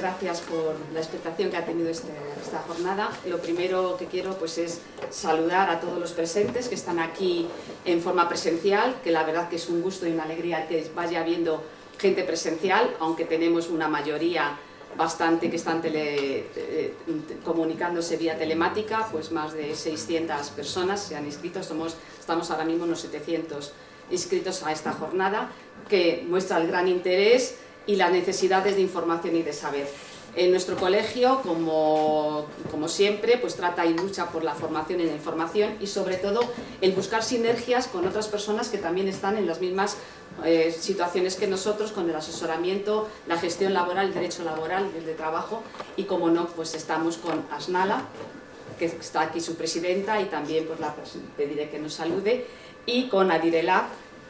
gracias por la expectación que ha tenido esta jornada. Lo primero que quiero pues, es saludar a todos los presentes que están aquí en forma presencial, que la verdad que es un gusto y una alegría que vaya habiendo gente presencial, aunque tenemos una mayoría bastante que están comunicándose vía telemática, pues más de 600 personas se han inscrito, estamos ahora mismo unos 700 inscritos a esta jornada, que muestra el gran interés y las necesidades de información y de saber. En nuestro colegio, como siempre, pues trata y lucha por la formación y la información y sobre todo el buscar sinergias con otras personas que también están en las mismas situaciones que nosotros, con el asesoramiento, la gestión laboral, el derecho laboral, el de trabajo, y como no, pues estamos con Asnala, que está aquí su presidenta, y también pues la pediré que nos salude, y con Adirelab,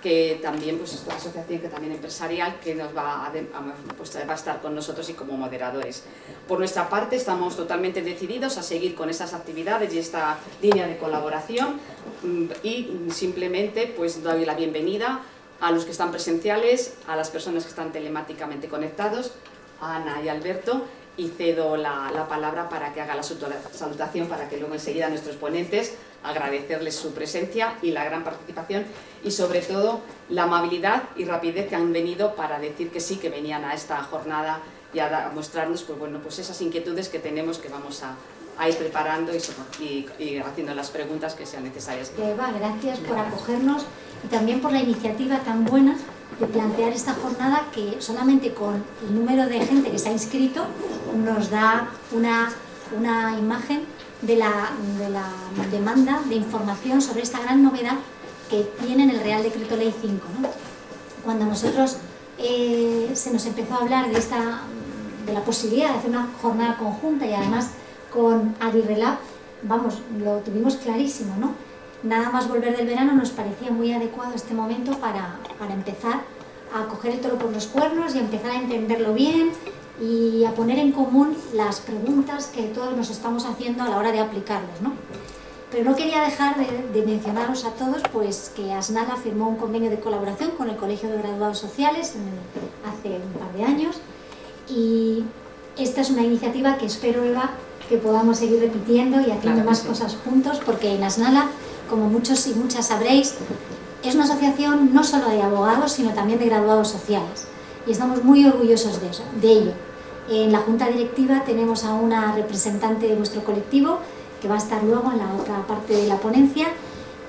que también pues, es una asociación que también empresarial que nos va a estar con nosotros y como moderadores. Por nuestra parte estamos totalmente decididos a seguir con esas actividades y esta línea de colaboración y simplemente pues doy la bienvenida a los que están presenciales, a las personas que están telemáticamente conectados, a Ana y Alberto, y cedo la palabra para que haga la salutación, para que luego enseguida nuestros ponentes agradecerles su presencia y la gran participación y sobre todo la amabilidad y rapidez que han venido para decir que sí, que venían a esta jornada y a mostrarnos pues, bueno, pues esas inquietudes que tenemos, que vamos a ir preparando y haciendo las preguntas que sean necesarias. Eva, gracias por acogernos y también por la iniciativa tan buena de plantear esta jornada, que solamente con el número de gente que se ha inscrito nos da una imagen de la demanda de información sobre esta gran novedad que tiene en el Real Decreto Ley 5, ¿no? Cuando nosotros se nos empezó a hablar de la posibilidad de hacer una jornada conjunta y además con Adirelab, vamos, lo tuvimos clarísimo, ¿no? Nada más volver del verano nos parecía muy adecuado este momento para empezar a coger el toro por los cuernos y a empezar a entenderlo bien y a poner en común las preguntas que todos nos estamos haciendo a la hora de aplicarlos, ¿no? Pero no quería dejar de mencionaros a todos pues, que Asnala firmó un convenio de colaboración con el Colegio de Graduados Sociales hace un par de años, y esta es una iniciativa que espero, Eva, que podamos seguir repitiendo y haciendo más cosas juntos, porque en Asnala, como muchos y muchas sabréis, es una asociación no solo de abogados, sino también de graduados sociales. Y estamos muy orgullosos de ello. En la Junta Directiva tenemos a una representante de nuestro colectivo, que va a estar luego en la otra parte de la ponencia,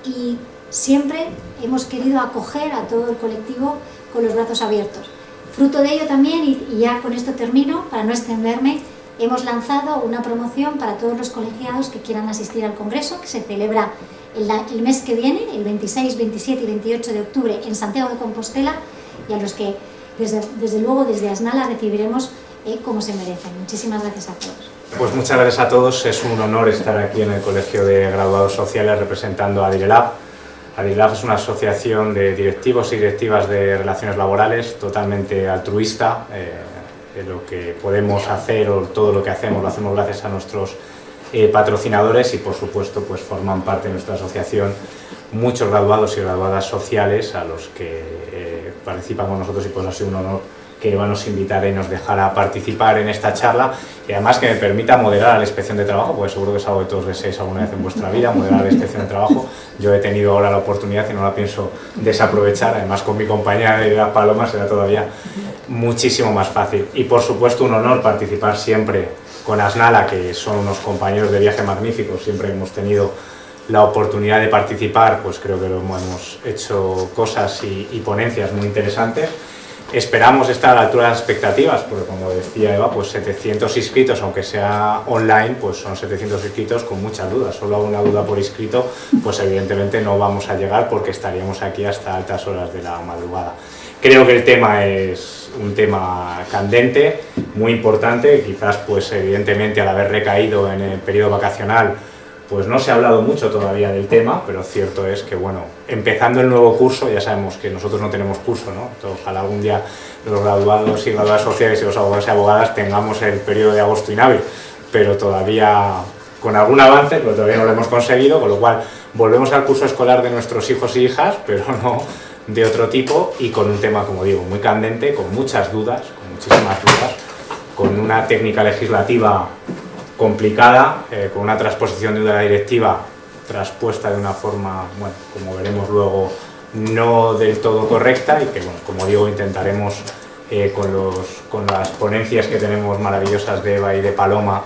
y siempre hemos querido acoger a todo el colectivo con los brazos abiertos. Fruto de ello también, y ya con esto termino, para no extenderme, hemos lanzado una promoción para todos los colegiados que quieran asistir al Congreso, que se celebra el mes que viene, el 26, 27 y 28 de octubre en Santiago de Compostela, y a los que desde luego desde Asnala recibiremos como se merecen. Muchísimas gracias a todos. Pues muchas gracias a todos, es un honor estar aquí en el Colegio de Graduados Sociales representando a Adirelab. Adirelab es una asociación de directivos y directivas de relaciones laborales totalmente altruista. Lo que podemos hacer o todo lo que hacemos lo hacemos gracias a nuestros patrocinadores y por supuesto pues forman parte de nuestra asociación muchos graduados y graduadas sociales a los que participan con nosotros, y pues ha sido un honor que Eva nos invitara y nos dejara participar en esta charla, y además que me permita moderar a la Inspección de Trabajo, porque seguro que es algo que todos deseáis alguna vez en vuestra vida, moderar a la Inspección de Trabajo. Yo he tenido ahora la oportunidad y no la pienso desaprovechar, además con mi compañera de las Palomas será todavía muchísimo más fácil. Y por supuesto un honor participar siempre con Asnala, que son unos compañeros de viaje magníficos, siempre hemos tenido la oportunidad de participar, pues creo que hemos hecho cosas y ponencias muy interesantes. Esperamos estar a la altura de las expectativas, porque como decía Eva, pues 700 inscritos, aunque sea online, pues son 700 inscritos con muchas dudas. Solo una duda por inscrito, pues evidentemente no vamos a llegar porque estaríamos aquí hasta altas horas de la madrugada. Creo que el tema es un tema candente, muy importante, quizás pues evidentemente al haber recaído en el periodo vacacional pues no se ha hablado mucho todavía del tema, pero cierto es que bueno, empezando el nuevo curso, ya sabemos que nosotros no tenemos curso, ¿no? Entonces, ojalá algún día los graduados y graduadas sociales y los abogados y abogadas tengamos el periodo de agosto inhábil, pero todavía con algún avance, pero todavía no lo hemos conseguido, con lo cual volvemos al curso escolar de nuestros hijos y hijas, pero no de otro tipo, y con un tema, como digo, muy candente, con muchas dudas, con muchísimas dudas, con una técnica legislativa complicada, con una transposición de una directiva traspuesta de una forma, bueno, como veremos luego, no del todo correcta, y que, bueno, como digo, intentaremos con las ponencias que tenemos maravillosas de Eva y de Paloma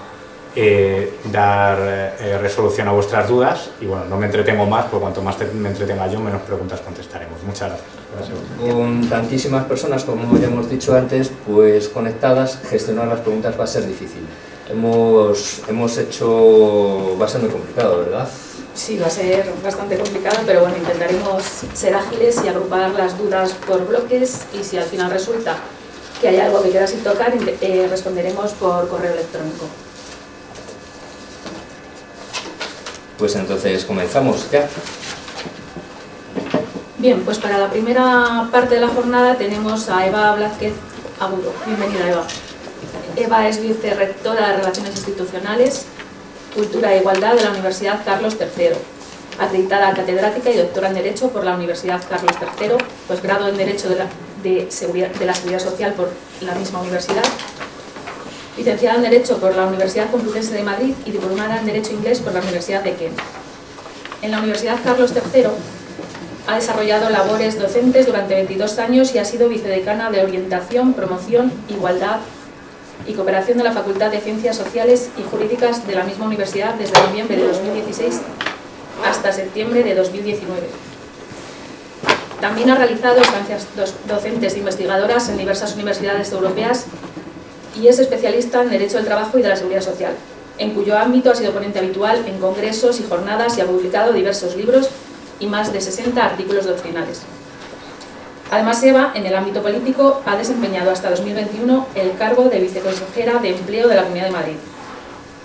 dar resolución a vuestras dudas. Y bueno, no me entretengo más, porque cuanto más me entretenga yo, menos preguntas contestaremos. Muchas gracias. Con tantísimas personas, como ya hemos dicho antes, pues conectadas, gestionar las preguntas va a ser difícil. Hemos hecho... va a ser muy complicado, ¿verdad? Sí, va a ser bastante complicado, pero bueno, intentaremos ser ágiles y agrupar las dudas por bloques, y si al final resulta que hay algo que queda sin tocar, responderemos por correo electrónico. Pues entonces comenzamos ya. Bien, pues para la primera parte de la jornada tenemos a Eva Blázquez Agudo. Bienvenida, Eva. Eva es vicerrectora de Relaciones Institucionales, Cultura e Igualdad de la Universidad Carlos III, acreditada catedrática y doctora en Derecho por la Universidad Carlos III, posgrado en Derecho de la Seguridad Social por la misma universidad, licenciada en Derecho por la Universidad Complutense de Madrid y diplomada en Derecho Inglés por la Universidad de Kent. En la Universidad Carlos III ha desarrollado labores docentes durante 22 años y ha sido vicedecana de Orientación, Promoción, Igualdad y Cooperación de la Facultad de Ciencias Sociales y Jurídicas de la misma universidad desde noviembre de 2016 hasta septiembre de 2019. También ha realizado estancias docentes e investigadoras en diversas universidades europeas y es especialista en Derecho del Trabajo y de la Seguridad Social, en cuyo ámbito ha sido ponente habitual en congresos y jornadas y ha publicado diversos libros y más de 60 artículos doctrinales. Además, Eva, en el ámbito político, ha desempeñado hasta 2021 el cargo de viceconsejera de Empleo de la Comunidad de Madrid.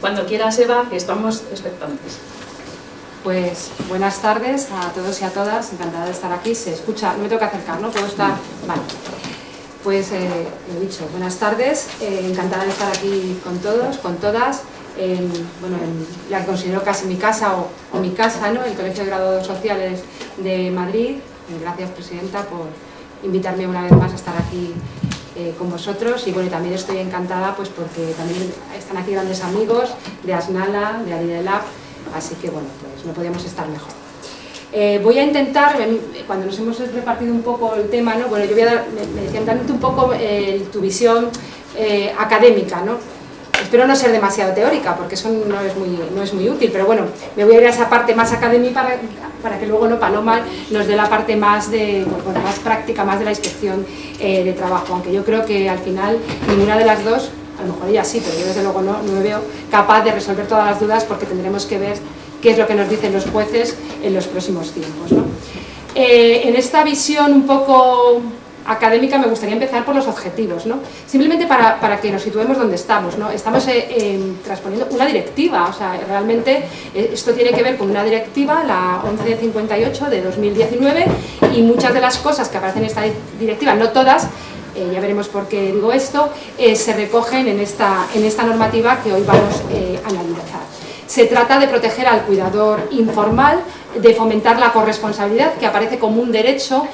Cuando quieras, Eva, que estamos expectantes. Pues buenas tardes a todos y a todas, encantada de estar aquí. Se escucha, no me tengo que acercar, ¿no? ¿Puedo estar? Vale. Pues lo he dicho, buenas tardes, encantada de estar aquí con todos, con todas. Bueno, la que considero casi mi casa o mi casa, ¿no? El Colegio de Graduados Sociales de Madrid. Gracias, presidenta, por invitarme una vez más a estar aquí con vosotros. Y bueno, también estoy encantada pues porque también están aquí grandes amigos de Asnala, de Adirelab, así que bueno, pues no podíamos estar mejor. Voy a intentar, cuando nos hemos repartido un poco el tema, ¿no? Bueno, yo voy a dar, me decían, dándote un poco tu visión académica, ¿no? Espero no ser demasiado teórica, porque eso no es muy útil, pero bueno, me voy a ir a esa parte más académica para que luego, ¿no? Paloma nos dé la parte más, más práctica, más de la inspección de trabajo, aunque yo creo que al final ninguna de las dos, a lo mejor ella sí, pero yo desde luego no me veo capaz de resolver todas las dudas, porque tendremos que ver qué es lo que nos dicen los jueces en los próximos tiempos, ¿no? En esta visión un poco académica me gustaría empezar por los objetivos, ¿no? Simplemente para que nos situemos donde estamos, ¿no? Estamos transponiendo una directiva, o sea, realmente esto tiene que ver con una directiva, la 1158 de 2019, y muchas de las cosas que aparecen en esta directiva, no todas, ya veremos por qué digo esto, se recogen en esta normativa que hoy vamos a analizar. Se trata de proteger al cuidador informal, de fomentar la corresponsabilidad, que aparece como un derecho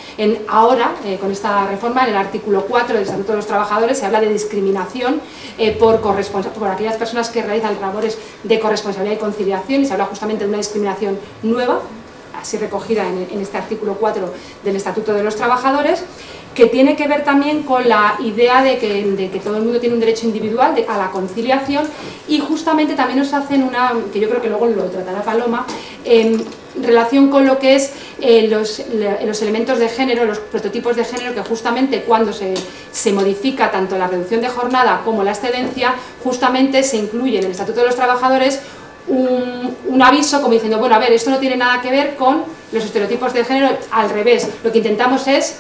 ahora, con esta reforma, en el artículo 4 del Estatuto de los Trabajadores, se habla de discriminación por aquellas personas que realizan labores de corresponsabilidad y conciliación, y se habla justamente de una discriminación nueva, así recogida en este artículo 4 del Estatuto de los Trabajadores, que tiene que ver también con la idea de que todo el mundo tiene un derecho individual a la conciliación, y justamente también nos hacen que yo creo que luego lo tratará Paloma, en relación con lo que es los elementos de género, los prototipos de género, que justamente cuando se modifica tanto la reducción de jornada como la excedencia, justamente se incluye en el Estatuto de los Trabajadores un aviso como diciendo, bueno, a ver, esto no tiene nada que ver con los estereotipos de género, al revés, lo que intentamos es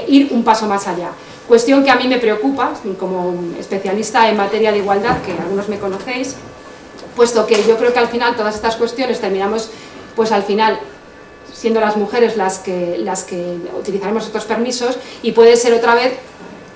ir un paso más allá. Cuestión que a mí me preocupa, como especialista en materia de igualdad, que algunos me conocéis, puesto que yo creo que al final todas estas cuestiones terminamos, pues al final, siendo las mujeres las que utilizaremos estos permisos, y puede ser otra vez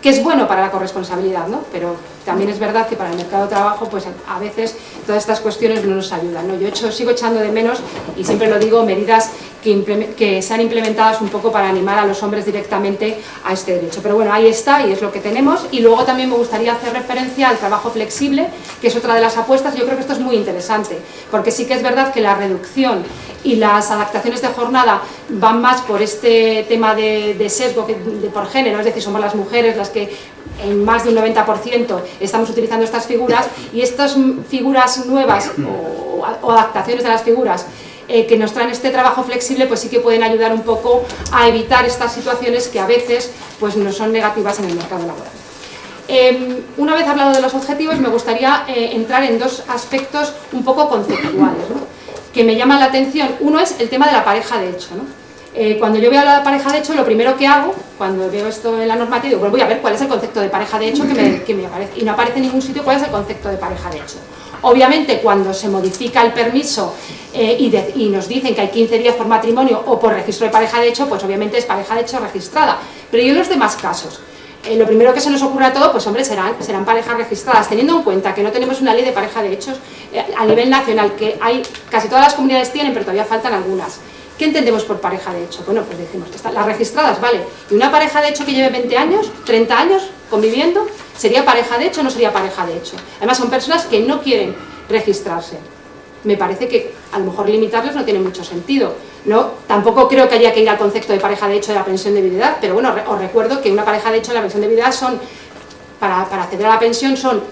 que es bueno para la corresponsabilidad, ¿no? Pero también es verdad que para el mercado de trabajo, pues a veces todas estas cuestiones no nos ayudan, ¿no? Yo sigo echando de menos, y siempre lo digo, medidas que sean implementadas un poco para animar a los hombres directamente a este derecho. Pero bueno, ahí está y es lo que tenemos. Y luego también me gustaría hacer referencia al trabajo flexible, que es otra de las apuestas. Yo creo que esto es muy interesante, porque sí que es verdad que la reducción y las adaptaciones de jornada van más por este tema de sesgo por género, es decir, somos las mujeres las que en más de un 90% estamos utilizando estas figuras, y estas figuras nuevas o adaptaciones de las figuras que nos traen este trabajo flexible, pues sí que pueden ayudar un poco a evitar estas situaciones que a veces pues no son negativas en el mercado laboral. Una vez hablado de los objetivos, me gustaría entrar en dos aspectos un poco conceptuales, ¿no?, que me llaman la atención. Uno es el tema de la pareja de hecho, ¿no? Cuando yo veo a la pareja de hecho, lo primero que hago, cuando veo esto en la normativa, digo, pues voy a ver cuál es el concepto de pareja de hecho que me aparece, y no aparece en ningún sitio cuál es el concepto de pareja de hecho. Obviamente, cuando se modifica el permiso y nos dicen que hay 15 días por matrimonio o por registro de pareja de hecho, pues obviamente es pareja de hecho registrada. Pero yo en los demás casos, lo primero que se nos ocurre a todos, pues hombre, serán parejas registradas, teniendo en cuenta que no tenemos una ley de pareja de hechos a nivel nacional, que casi todas las comunidades tienen, pero todavía faltan algunas. ¿Qué entendemos por pareja de hecho? Bueno, pues decimos que las registradas, vale. ¿Y una pareja de hecho que lleve 20 años, 30 años conviviendo? ¿Sería pareja de hecho o no sería pareja de hecho? Además son personas que no quieren registrarse. Me parece que a lo mejor limitarles no tiene mucho sentido, ¿no? Tampoco creo que haya que ir al concepto de pareja de hecho de la pensión de viudedad, pero bueno, os recuerdo que una pareja de hecho de la pensión de viudedad son, para acceder a la pensión son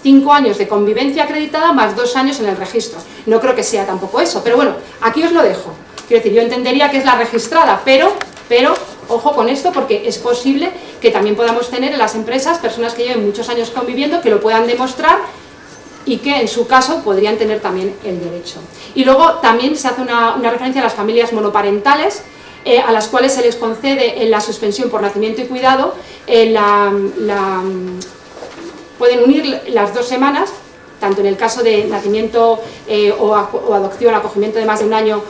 5 años de convivencia acreditada más 2 años en el registro. No creo que sea tampoco eso, pero bueno, aquí os lo dejo. Quiero decir, yo entendería que es la registrada, pero ojo con esto, porque es posible que también podamos tener en las empresas personas que lleven muchos años conviviendo, que lo puedan demostrar y que en su caso podrían tener también el derecho. Y luego también se hace una referencia a las familias monoparentales, a las cuales se les concede en la suspensión por nacimiento y cuidado, pueden unir las 2 semanas, tanto en el caso de nacimiento o adopción, acogimiento de más de un año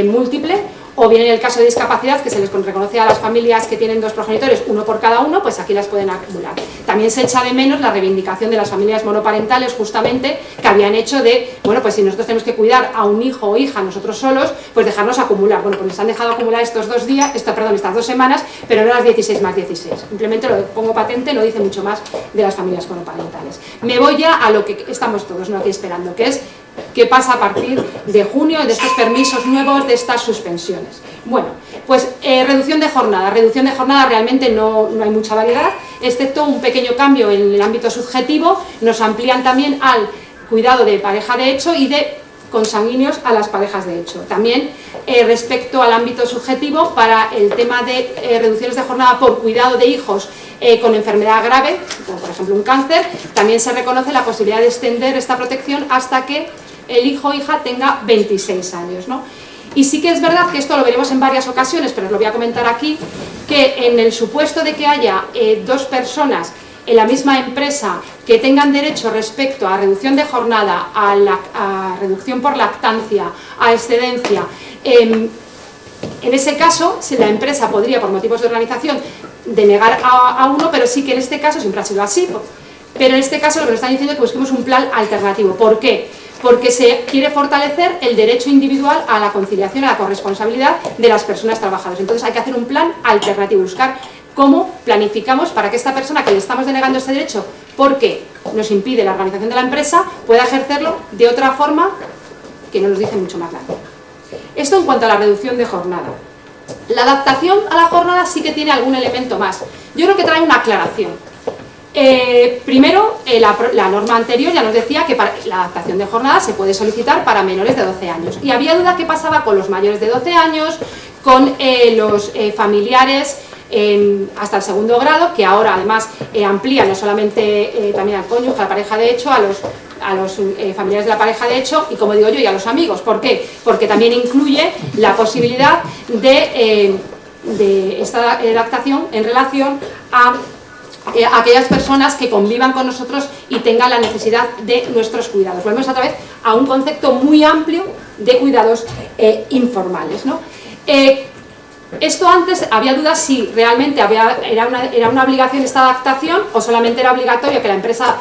múltiple, o bien en el caso de discapacidad, que se les reconoce a las familias que tienen 2 progenitores, uno por cada uno, pues aquí las pueden acumular. También se echa de menos la reivindicación de las familias monoparentales, justamente, que habían hecho de, bueno, pues si nosotros tenemos que cuidar a un hijo o hija nosotros solos, pues dejarnos acumular. Bueno, pues les han dejado acumular estas 2 semanas, pero no las 16 más 16. Simplemente lo pongo patente, no dice mucho más de las familias monoparentales. Me voy ya a lo que estamos todos, ¿no?, aquí esperando, que es qué pasa a partir de junio, de estos permisos nuevos, de estas suspensiones. Bueno, pues reducción de jornada realmente no hay mucha variedad, excepto un pequeño cambio en el ámbito subjetivo. Nos amplían también al cuidado de pareja de hecho y de consanguíneos a las parejas de hecho. También respecto al ámbito subjetivo, para el tema de reducciones de jornada por cuidado de hijos con enfermedad grave, como por ejemplo un cáncer, también se reconoce la posibilidad de extender esta protección hasta que el hijo o hija tenga 26 años, ¿no? Y sí que es verdad que esto lo veremos en varias ocasiones, pero os lo voy a comentar aquí, que en el supuesto de que haya 2 personas en la misma empresa que tengan derecho respecto a reducción de jornada, a reducción por lactancia, a excedencia, en ese caso, si la empresa podría, por motivos de organización, denegar a uno, pero sí que en este caso siempre ha sido así. Pero en este caso lo que nos están diciendo es que busquemos un plan alternativo. ¿Por qué? Porque se quiere fortalecer el derecho individual a la conciliación, a la corresponsabilidad de las personas trabajadoras. Entonces hay que hacer un plan alternativo, buscar cómo planificamos para que esta persona que le estamos denegando este derecho, porque nos impide la organización de la empresa, pueda ejercerlo de otra forma que no nos dice mucho más largo. Esto en cuanto a la reducción de jornada. La adaptación a la jornada sí que tiene algún elemento más. Yo creo que trae una aclaración. Primero, la norma anterior ya nos decía que la adaptación de jornada se puede solicitar para menores de 12 años. Y había duda qué pasaba con los mayores de 12 años, con los familiares hasta el 2.º grado, que ahora además amplía no solamente también al cónyuge, a la pareja de hecho, a los familiares de la pareja de hecho, y como digo yo, y a los amigos. ¿Por qué? Porque también incluye la posibilidad de esta adaptación en relación a aquellas personas que convivan con nosotros y tengan la necesidad de nuestros cuidados. Volvemos otra vez a un concepto muy amplio de cuidados informales, ¿no? Esto antes había dudas si realmente era una obligación esta adaptación o solamente era obligatorio que la empresa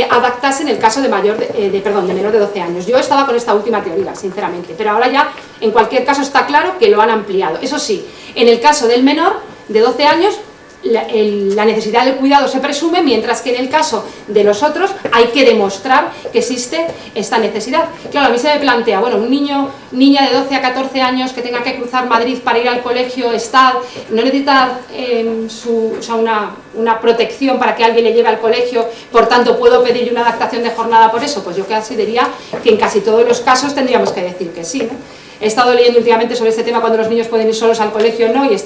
adaptase en el caso de menor de 12 años. Yo estaba con esta última teoría, sinceramente, pero ahora ya en cualquier caso está claro que lo han ampliado. Eso sí, en el caso del menor de 12 años la necesidad del cuidado se presume, mientras que en el caso de los otros hay que demostrar que existe esta necesidad. Claro, a mí se me plantea, bueno, un niña de 12 a 14 años que tenga que cruzar Madrid para ir al colegio, no necesita una protección para que alguien le lleve al colegio, por tanto puedo pedir una adaptación de jornada por eso. Pues yo casi diría que en casi todos los casos tendríamos que decir que sí, ¿no? He estado leyendo últimamente sobre este tema, cuando los niños pueden ir solos al colegio o no, y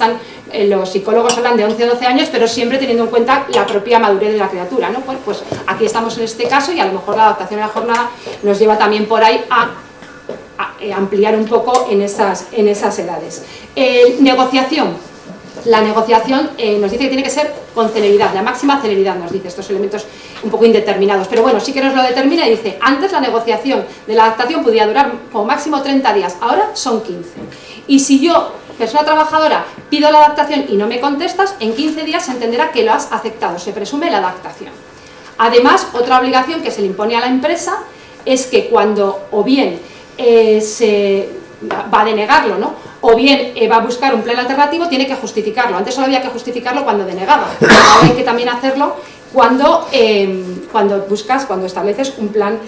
los psicólogos hablan de 11 o 12 años, pero siempre teniendo en cuenta la propia madurez de la criatura, ¿no? Pues aquí estamos en este caso, y a lo mejor la adaptación a la jornada nos lleva también por ahí a ampliar un poco en esas edades. Negociación. La negociación nos dice que tiene que ser con celeridad, la máxima celeridad nos dice, estos elementos un poco indeterminados, pero bueno, sí que nos lo determina y dice, antes la negociación de la adaptación podía durar como máximo 30 días, ahora son 15. Y si yo, persona trabajadora, pido la adaptación y no me contestas, en 15 días se entenderá que lo has aceptado, se presume la adaptación. Además, otra obligación que se le impone a la empresa es que cuando o bien se va a denegarlo, ¿no?, o bien va a buscar un plan alternativo, tiene que justificarlo. Antes solo había que justificarlo cuando denegaba, ahora hay que también hacerlo cuando estableces un plan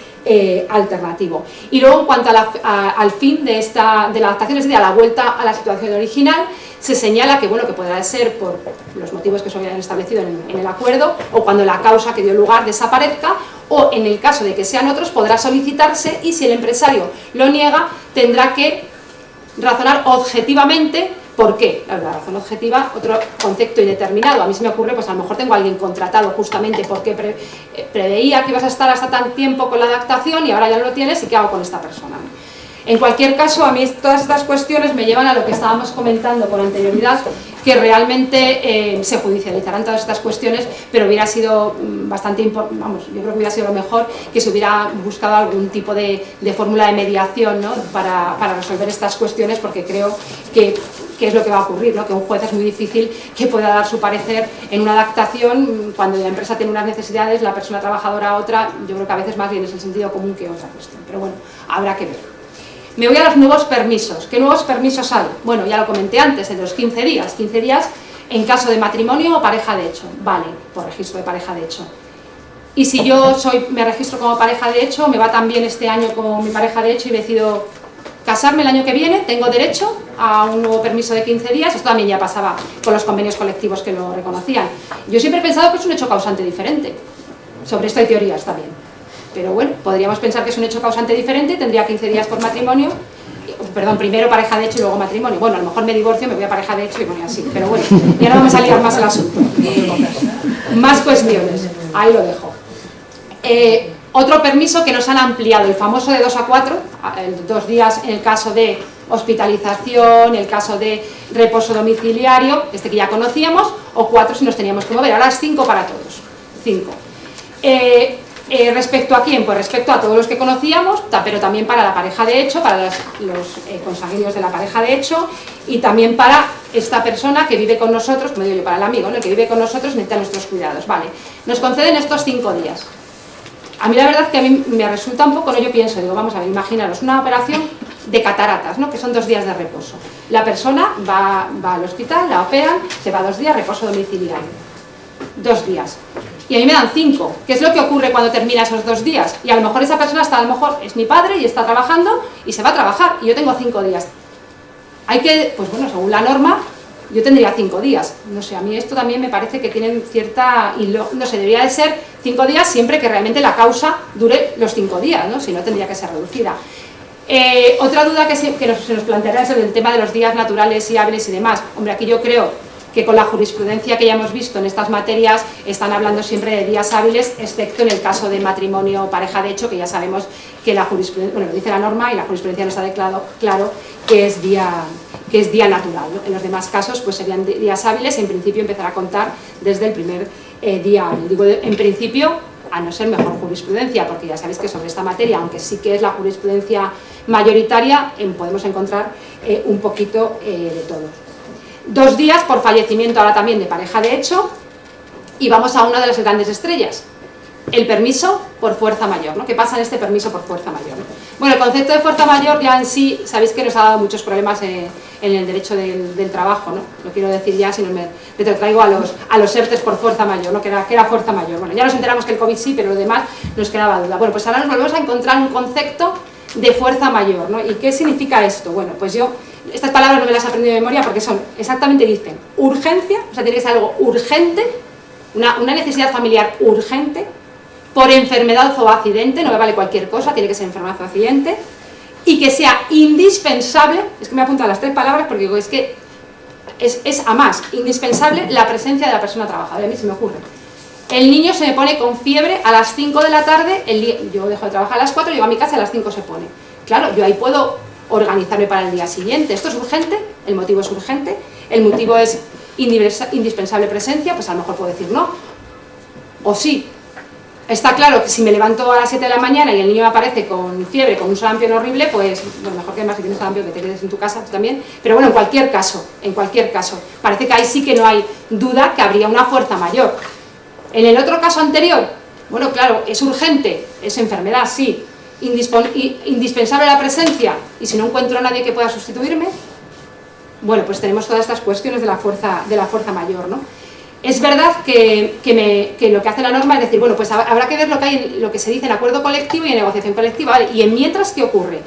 alternativo. Y luego, en cuanto al fin de la adaptación, es decir, a la vuelta a la situación original, se señala que, bueno, que podrá ser por los motivos que se habían establecido en el acuerdo, o cuando la causa que dio lugar desaparezca, o en el caso de que sean otros, podrá solicitarse, y si el empresario lo niega, tendrá que razonar objetivamente. ¿Por qué? La razón objetiva, otro concepto indeterminado. A mí se me ocurre, pues a lo mejor tengo a alguien contratado justamente porque preveía que ibas a estar hasta tan tiempo con la adaptación y ahora ya no lo tienes, ¿y qué hago con esta persona? En cualquier caso, a mí todas estas cuestiones me llevan a lo que estábamos comentando con anterioridad, que realmente se judicializarán todas estas cuestiones, pero hubiera sido bastante importante, vamos, yo creo que hubiera sido lo mejor que se hubiera buscado algún tipo de fórmula de mediación, ¿no?, para resolver estas cuestiones, porque creo que es lo que va a ocurrir, ¿no?, que un juez es muy difícil que pueda dar su parecer en una adaptación cuando la empresa tiene unas necesidades, la persona trabajadora otra. Yo creo que a veces más bien es el sentido común que otra cuestión, pero bueno, habrá que ver. Me voy a los nuevos permisos. ¿Qué nuevos permisos hay? Bueno, ya lo comenté antes, de los 15 días. 15 días en caso de matrimonio o pareja de hecho. Vale, por registro de pareja de hecho. Y si yo me registro como pareja de hecho, me va tan bien este año como mi pareja de hecho y decido casarme el año que viene, tengo derecho a un nuevo permiso de 15 días. Esto también ya pasaba con los convenios colectivos que lo reconocían. Yo siempre he pensado que es un hecho causante diferente. Sobre esto hay teorías también. Pero bueno, podríamos pensar que es un hecho causante diferente, tendría 15 días por matrimonio, perdón, primero pareja de hecho y luego matrimonio. Bueno, a lo mejor me divorcio, me voy a pareja de hecho y bueno, así, pero bueno, ya no vamos a liar más el asunto. Más cuestiones, ahí lo dejo. Otro permiso que nos han ampliado, el famoso de 2 a 4, 2 días en el caso de hospitalización, el caso de reposo domiciliario, este que ya conocíamos, o 4 si nos teníamos que mover. Ahora es 5 para todos, 5. ¿Respecto a quién? Pues respecto a todos los que conocíamos, pero también para la pareja de hecho, para los consanguíneos de la pareja de hecho, y también para esta persona que vive con nosotros, como digo yo, para el amigo, ¿no?, el que vive con nosotros, necesita nuestros cuidados. Vale, nos conceden estos 5 días. A mí la verdad que a mí me resulta un poco, no, yo pienso, digo, vamos a ver, imaginaros una operación de cataratas, ¿no?, que son 2 días de reposo. La persona va al hospital, la operan, se va 2 días, reposo domiciliario. 2 días. Y a mí me dan 5. ¿Qué es lo que ocurre cuando termina esos 2 días? Y a lo mejor esa persona a lo mejor es mi padre y está trabajando y se va a trabajar y yo tengo 5 días. Hay que, pues bueno, según la norma, yo tendría 5 días. No sé, a mí esto también me parece que tienen cierta, no sé, debería de ser 5 días siempre que realmente la causa dure los 5 días, ¿no? Si no, tendría que ser reducida. Otra duda que se nos planteará es el tema de los días naturales y hábiles y demás. Hombre, aquí yo creo que con la jurisprudencia que ya hemos visto en estas materias están hablando siempre de días hábiles, excepto en el caso de matrimonio o pareja de hecho, que ya sabemos que la jurisprudencia, bueno, lo dice la norma y la jurisprudencia nos ha declarado claro que es día natural, ¿no? En los demás casos pues serían días hábiles y en principio empezar a contar desde el primer día hábil. Digo en principio, a no ser mejor jurisprudencia, porque ya sabéis que sobre esta materia, aunque sí que es la jurisprudencia mayoritaria, podemos encontrar un poquito de todo. 2 días por fallecimiento ahora también de pareja de hecho, y vamos a una de las grandes estrellas, el permiso por fuerza mayor, ¿no? ¿Qué pasa en este permiso por fuerza mayor? Bueno, el concepto de fuerza mayor ya en sí, sabéis que nos ha dado muchos problemas en el derecho del trabajo, ¿no? No quiero decir ya, sino me traigo a los ERTES por fuerza mayor, ¿no? Que era fuerza mayor. Bueno, ya nos enteramos que el COVID sí, pero lo demás nos quedaba duda. Bueno, pues ahora nos volvemos a encontrar un concepto de fuerza mayor, ¿no? ¿Y qué significa esto? Bueno, pues yo estas palabras no me las he aprendido de memoria porque son, exactamente dicen, urgencia, o sea, tiene que ser algo urgente, una necesidad familiar urgente, por enfermedad o accidente, no me vale cualquier cosa, tiene que ser enfermedad o accidente, y que sea indispensable, es que me he apuntado las 3 palabras porque digo, es que es a más, indispensable la presencia de la persona trabajadora, a mí se me ocurre. El niño se me pone con fiebre a las 5 de la tarde, yo dejo de trabajar a las 4, llego a mi casa y a las 5 se pone. Claro, yo ahí puedo organizarme para el día siguiente. Esto es urgente, el motivo es urgente, el motivo es indispensable presencia, pues a lo mejor puedo decir no, o sí. Está claro que si me levanto a las 7 de la mañana y el niño me aparece con fiebre, con un sarampión horrible, pues bueno, mejor que más si tienes sarampión que te quedes en tu casa también, pero bueno, en cualquier caso, parece que ahí sí que no hay duda que habría una fuerza mayor. En el otro caso anterior, bueno, claro, es urgente, es enfermedad, sí, indispensable la presencia, y si no encuentro a nadie que pueda sustituirme, bueno, pues tenemos todas estas cuestiones de la fuerza mayor, ¿no? Es verdad que lo que hace la norma es decir, bueno, pues habrá que ver lo que hay en lo que se dice en acuerdo colectivo y en negociación colectiva, ¿vale? Y en mientras, ¿qué ocurre?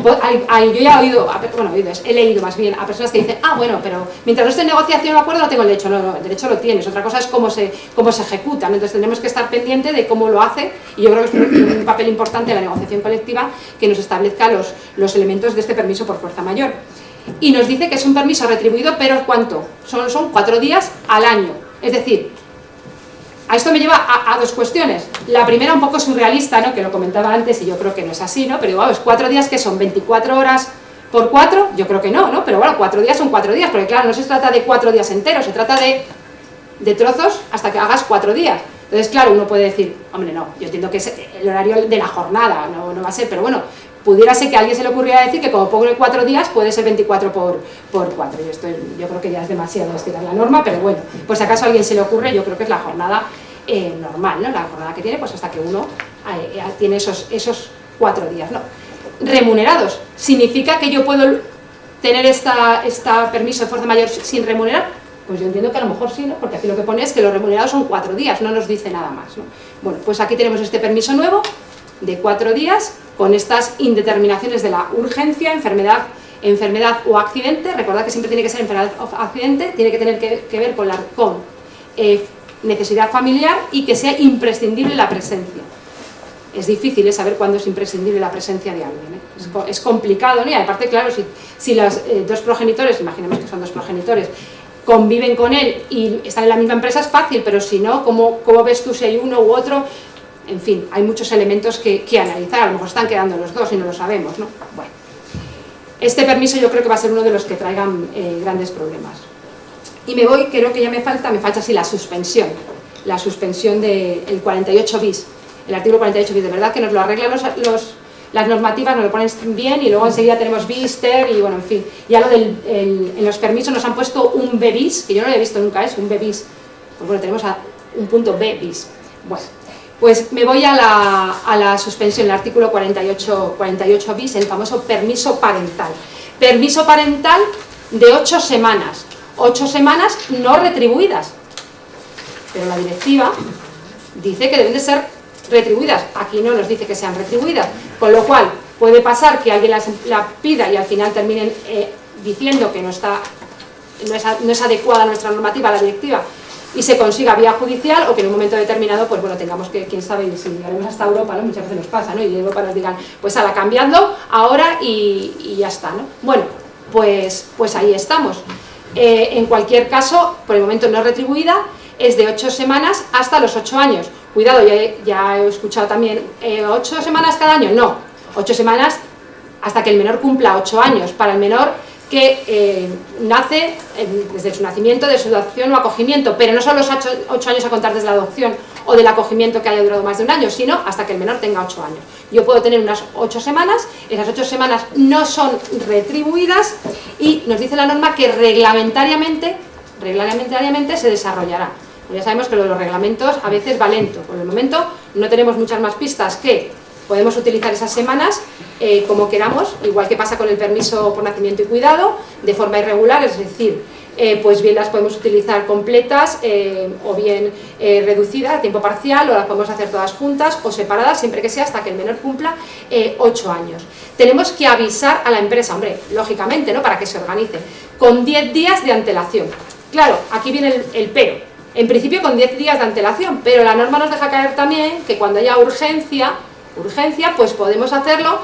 Pues, yo ya he leído más bien a personas que dicen, bueno, pero mientras no esté en negociación o acuerdo no tengo el derecho. No, el derecho lo tienes, otra cosa es cómo se ejecuta, ¿no? Entonces tenemos que estar pendientes de cómo lo hace, y yo creo que es un papel importante la negociación colectiva que nos establezca los elementos de este permiso por fuerza mayor. Y nos dice que es un permiso retribuido, pero ¿cuánto? Son 4 días al año. Es decir, a esto me lleva a 2 cuestiones. La primera un poco surrealista, ¿no? Que lo comentaba antes y yo creo que no es así, ¿no? Pero digo, 4 días que son 24 horas por 4, yo creo que no, ¿no? Pero bueno, 4 días son 4 días, porque claro, no se trata de 4 días enteros, se trata de trozos hasta que hagas 4 días. Entonces, claro, uno puede decir, hombre, no, yo entiendo que es el horario de la jornada, no va a ser, pero bueno, pudiera ser que a alguien se le ocurriera decir que como pone 4 días puede ser 24 por 4, y esto yo creo que ya es demasiado estirar la norma, pero bueno, pues si acaso a alguien se le ocurre, yo creo que es la jornada normal, ¿no? La jornada que tiene, pues hasta que uno tiene esos 4 días, ¿no? Remunerados, ¿significa que yo puedo tener esta permiso de fuerza mayor sin remunerar? Pues yo entiendo que a lo mejor sí, ¿no? Porque aquí lo que pone es que los remunerados son 4 días, no nos dice nada más, ¿no? Bueno, pues aquí tenemos este permiso nuevo de 4 días con estas indeterminaciones de la urgencia, enfermedad o accidente. Recordad que siempre tiene que ser enfermedad o accidente, tiene que tener que ver con necesidad familiar y que sea imprescindible la presencia. Es difícil saber cuándo es imprescindible la presencia de alguien, ¿eh? Es complicado, ¿no? Y aparte, claro, si los 2 progenitores, imaginemos que son 2 progenitores, conviven con él y están en la misma empresa, es fácil, pero si no, ¿cómo ves tú si hay uno u otro? En fin, hay muchos elementos que analizar, a lo mejor están quedando los 2 y no lo sabemos, ¿no? Bueno, este permiso yo creo que va a ser uno de los que traigan grandes problemas. Y me voy, creo que ya me falta sí la suspensión del 48 bis, el artículo 48 bis, de verdad que nos lo arreglan las normativas, nos lo ponen bien y luego enseguida tenemos bis, ter y bueno, en fin. Ya en los permisos nos han puesto un B bis, que yo no lo he visto nunca, es un B bis, pues bueno, tenemos un punto B bis. Bueno, pues me voy a la suspensión, el artículo 48 bis, el famoso permiso parental. Permiso parental de 8 semanas, 8 semanas no retribuidas, pero la directiva dice que deben de ser retribuidas, aquí no nos dice que sean retribuidas, con lo cual puede pasar que alguien la pida y al final terminen diciendo que no es adecuada nuestra normativa, la directiva, y se consiga vía judicial, o que en un momento determinado, pues bueno, tengamos que, quién sabe, si llegaremos hasta Europa, ¿no? Muchas veces nos pasa, ¿no? Y de Europa nos digan, pues ala, cambiando ahora y ya está, ¿no? Bueno, pues ahí estamos. En cualquier caso, por el momento no retribuida, es de 8 semanas hasta los 8 años. Cuidado, ya he escuchado también, ¿8 semanas cada año? No, 8 semanas hasta que el menor cumpla 8 años. Para el menor que nace desde su nacimiento, de su adopción o acogimiento, pero no son los 8 años a contar desde la adopción o del acogimiento que haya durado más de un año, sino hasta que el menor tenga 8 años. Yo puedo tener unas 8 semanas, esas 8 semanas no son retribuidas y nos dice la norma que reglamentariamente se desarrollará. Ya sabemos que los reglamentos a veces va lento. Por el momento no tenemos muchas más pistas que podemos utilizar esas semanas como queramos, igual que pasa con el permiso por nacimiento y cuidado, de forma irregular, es decir, pues bien las podemos utilizar completas o bien reducidas a tiempo parcial, o las podemos hacer todas juntas o separadas, siempre que sea hasta que el menor cumpla 8 años. Tenemos que avisar a la empresa, hombre, lógicamente, ¿no?, para que se organice, con 10 días de antelación. Claro, aquí viene el pero. En principio con 10 días de antelación, pero la norma nos deja caer también que cuando haya urgencia, pues podemos hacerlo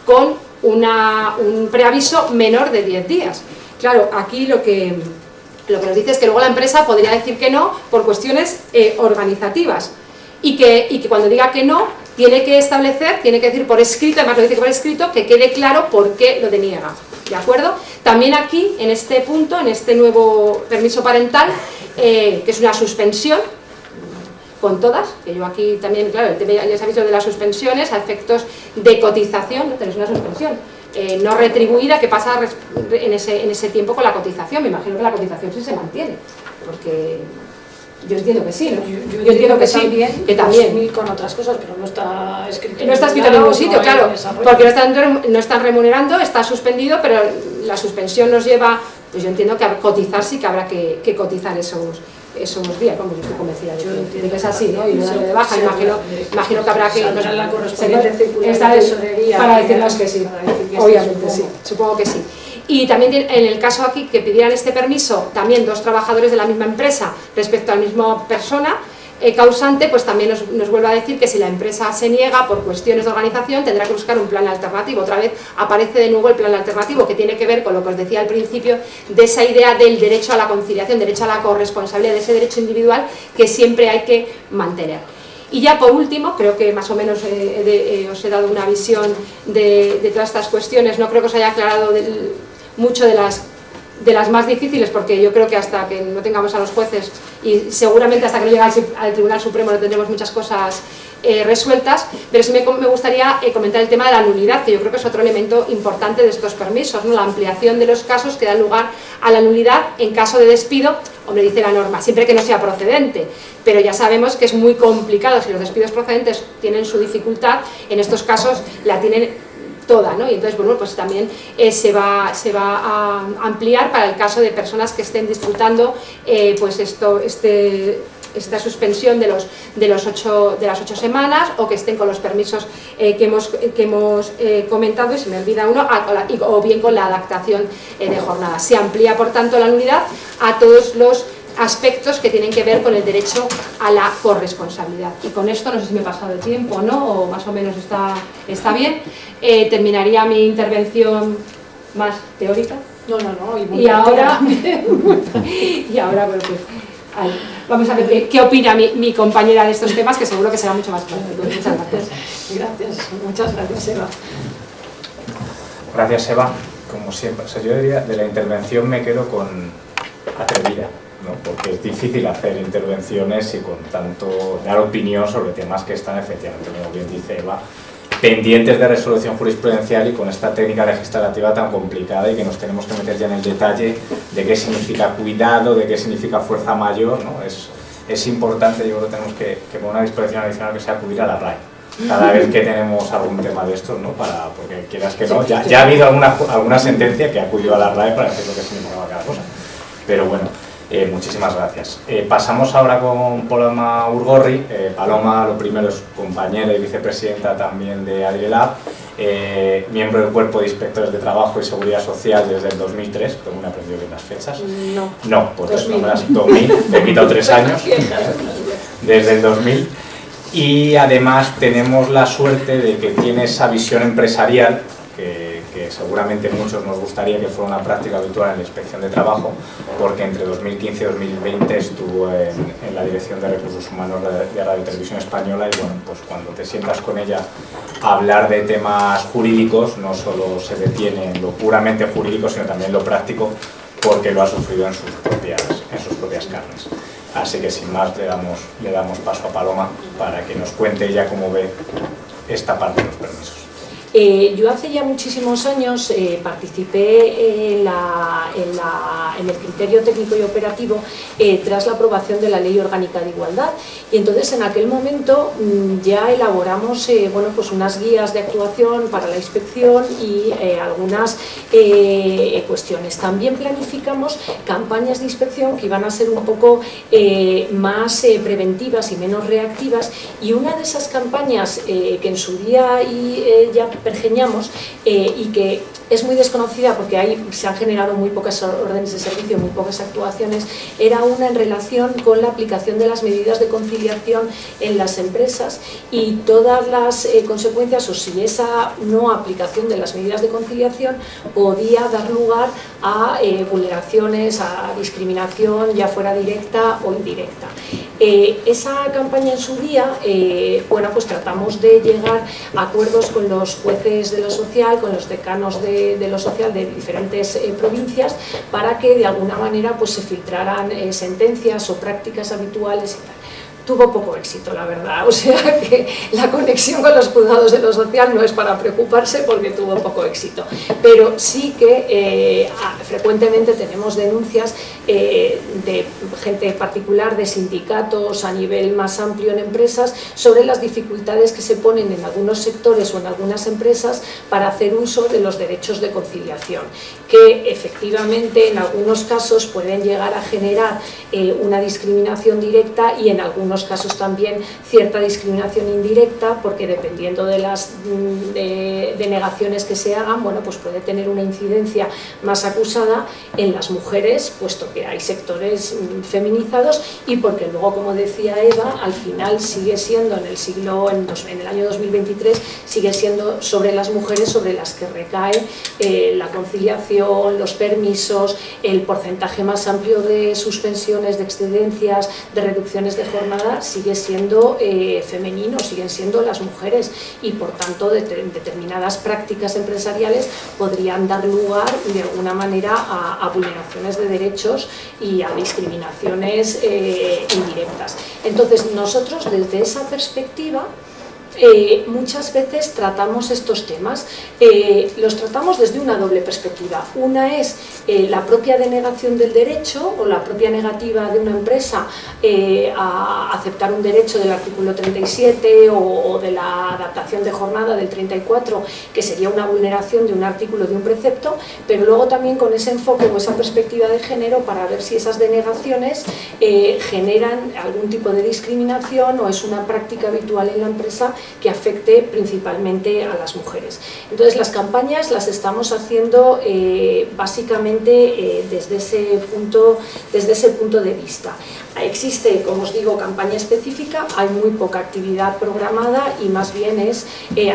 con un preaviso menor de 10 días. Claro, aquí lo que nos dice es que luego la empresa podría decir que no por cuestiones organizativas y que cuando diga que no, tiene que establecer, tiene que decir por escrito, además lo dice por escrito, que quede claro por qué lo deniega. ¿De acuerdo? También aquí, en este punto, en este nuevo permiso parental, que es una suspensión, con todas, que yo aquí también, claro, ya se ha visto de las suspensiones a efectos de cotización, ¿no? Tenéis una suspensión no retribuida que pasa en ese tiempo con la cotización. Me imagino que la cotización sí se mantiene, porque yo entiendo que sí, ¿no? Yo entiendo que sí, que también. Con otras cosas, pero no está escrito. No está escrito en ningún sitio, claro, porque no están remunerando, está suspendido, pero la suspensión nos lleva, pues yo entiendo que a cotizar sí que habrá que cotizar esos días, como yo estoy convencida de que es así, ¿no? Y no darle de baja, imagino que habrá que la correspondiente circular de tesorería para decirnos que sí, obviamente sí, supongo que sí. Y también en el caso aquí que pidieran este permiso también 2 trabajadores de la misma empresa respecto a la misma persona causante, pues también nos vuelve a decir que si la empresa se niega por cuestiones de organización tendrá que buscar un plan alternativo. Otra vez aparece de nuevo el plan alternativo, que tiene que ver con lo que os decía al principio de esa idea del derecho a la conciliación, derecho a la corresponsabilidad, de ese derecho individual que siempre hay que mantener. Y ya por último, creo que más o menos os he dado una visión de todas estas cuestiones. No creo que os haya aclarado mucho de las más difíciles, porque yo creo que hasta que no tengamos a los jueces y seguramente hasta que no llegue al Tribunal Supremo no tendremos muchas cosas resueltas, pero sí me gustaría comentar el tema de la nulidad, que yo creo que es otro elemento importante de estos permisos, ¿no? La ampliación de los casos que dan lugar a la nulidad en caso de despido, hombre, dice la norma, siempre que no sea procedente, pero ya sabemos que es muy complicado. Si los despidos procedentes tienen su dificultad, en estos casos la tienen toda, ¿no? Y entonces, bueno, pues también se va a ampliar para el caso de personas que estén disfrutando pues esta suspensión de las 8 semanas, o que estén con los permisos que hemos comentado, y se me olvida uno, o bien con la adaptación de jornada. Se amplía, por tanto, la nulidad a todos los aspectos que tienen que ver con el derecho a la corresponsabilidad. Y con esto, no sé si me he pasado de tiempo o no, o más o menos está bien. Terminaría mi intervención más teórica. No, y ahora bueno, pues vamos a ver qué opina mi compañera de estos temas, que seguro que será mucho más práctico. Muchas gracias. Muchas gracias, Eva. Gracias, Eva. Como siempre, o sea, yo diría, de la intervención me quedo con atrevida, ¿no? Porque es difícil hacer intervenciones y con tanto dar opinión sobre temas que están, efectivamente, como bien dice Eva, pendientes de resolución jurisprudencial, y con esta técnica legislativa tan complicada, y que nos tenemos que meter ya en el detalle de qué significa cuidado, de qué significa fuerza mayor, ¿no? Es importante, yo creo que tenemos que poner una disposición adicional que sea acudir a la RAE cada vez que tenemos algún tema de estos, ¿no? Porque quieras que no, ya ha habido alguna sentencia que acudió a la RAE para decir lo que significaba cada cosa. Pero bueno, muchísimas gracias. Pasamos ahora con Paloma Urgorri. Paloma, lo primero, es compañera y vicepresidenta también de ADIRELAB, miembro del Cuerpo de Inspectores de Trabajo y Seguridad Social desde el 2003, como me he aprendido bien las fechas. No, pues 2000. 2000, te he quitado 3 años, desde el 2000. Y además tenemos la suerte de que tiene esa visión empresarial que que seguramente muchos nos gustaría que fuera una práctica habitual en la Inspección de Trabajo, porque entre 2015 y 2020 estuvo en la Dirección de Recursos Humanos de Radio y Televisión Española, y bueno, pues cuando te sientas con ella a hablar de temas jurídicos, no solo se detiene en lo puramente jurídico, sino también lo práctico, porque lo ha sufrido en sus propias carnes. Así que sin más le damos paso a Paloma para que nos cuente ella cómo ve esta parte de los permisos. Yo hace ya muchísimos años participé en el criterio técnico y operativo tras la aprobación de la Ley Orgánica de Igualdad, y entonces en aquel momento ya elaboramos bueno, pues unas guías de actuación para la inspección y algunas cuestiones. También planificamos campañas de inspección que iban a ser un poco más preventivas y menos reactivas, y una de esas campañas que en su día ya pergeñamos y que es muy desconocida porque ahí se han generado muy pocas órdenes de servicio, muy pocas actuaciones, era una en relación con la aplicación de las medidas de conciliación en las empresas y todas las consecuencias, o si esa no aplicación de las medidas de conciliación podía dar lugar a vulneraciones, a discriminación, ya fuera directa o indirecta. Esa campaña en su día, bueno, pues tratamos de llegar a acuerdos con los jueces de lo social, con los decanos de lo social de diferentes provincias, para que de alguna manera pues se filtraran sentencias o prácticas habituales y tal. Tuvo poco éxito, la verdad, o sea que la conexión con los juzgados de lo social no es para preocuparse, porque tuvo poco éxito, pero sí que frecuentemente tenemos denuncias de gente particular, de sindicatos a nivel más amplio en empresas, sobre las dificultades que se ponen en algunos sectores o en algunas empresas para hacer uso de los derechos de conciliación, que efectivamente en algunos casos pueden llegar a generar una discriminación directa y en algunos casos también cierta discriminación indirecta, porque dependiendo de las denegaciones que se hagan, bueno, pues puede tener una incidencia más acusada en las mujeres, puesto que hay sectores feminizados, y porque luego, como decía Eva, al final sigue siendo en el año 2023 sigue siendo sobre las mujeres sobre las que recae la conciliación, los permisos, el porcentaje más amplio de suspensiones, de excedencias, de reducciones de jornada sigue siendo femenino, siguen siendo las mujeres, y por tanto determinadas prácticas empresariales podrían dar lugar de alguna manera a vulneraciones de derechos y a discriminaciones indirectas. Entonces nosotros desde esa perspectiva muchas veces tratamos estos temas, los tratamos desde una doble perspectiva. Una es la propia denegación del derecho o la propia negativa de una empresa a aceptar un derecho del artículo 37 o de la adaptación de jornada del 34, que sería una vulneración de un artículo, de un precepto, pero luego también con ese enfoque o esa perspectiva de género para ver si esas denegaciones generan algún tipo de discriminación o es una práctica habitual en la empresa que afecte principalmente a las mujeres. Entonces las campañas las estamos haciendo básicamente desde ese punto de vista. Existe, como os digo, campaña específica, hay muy poca actividad programada y más bien es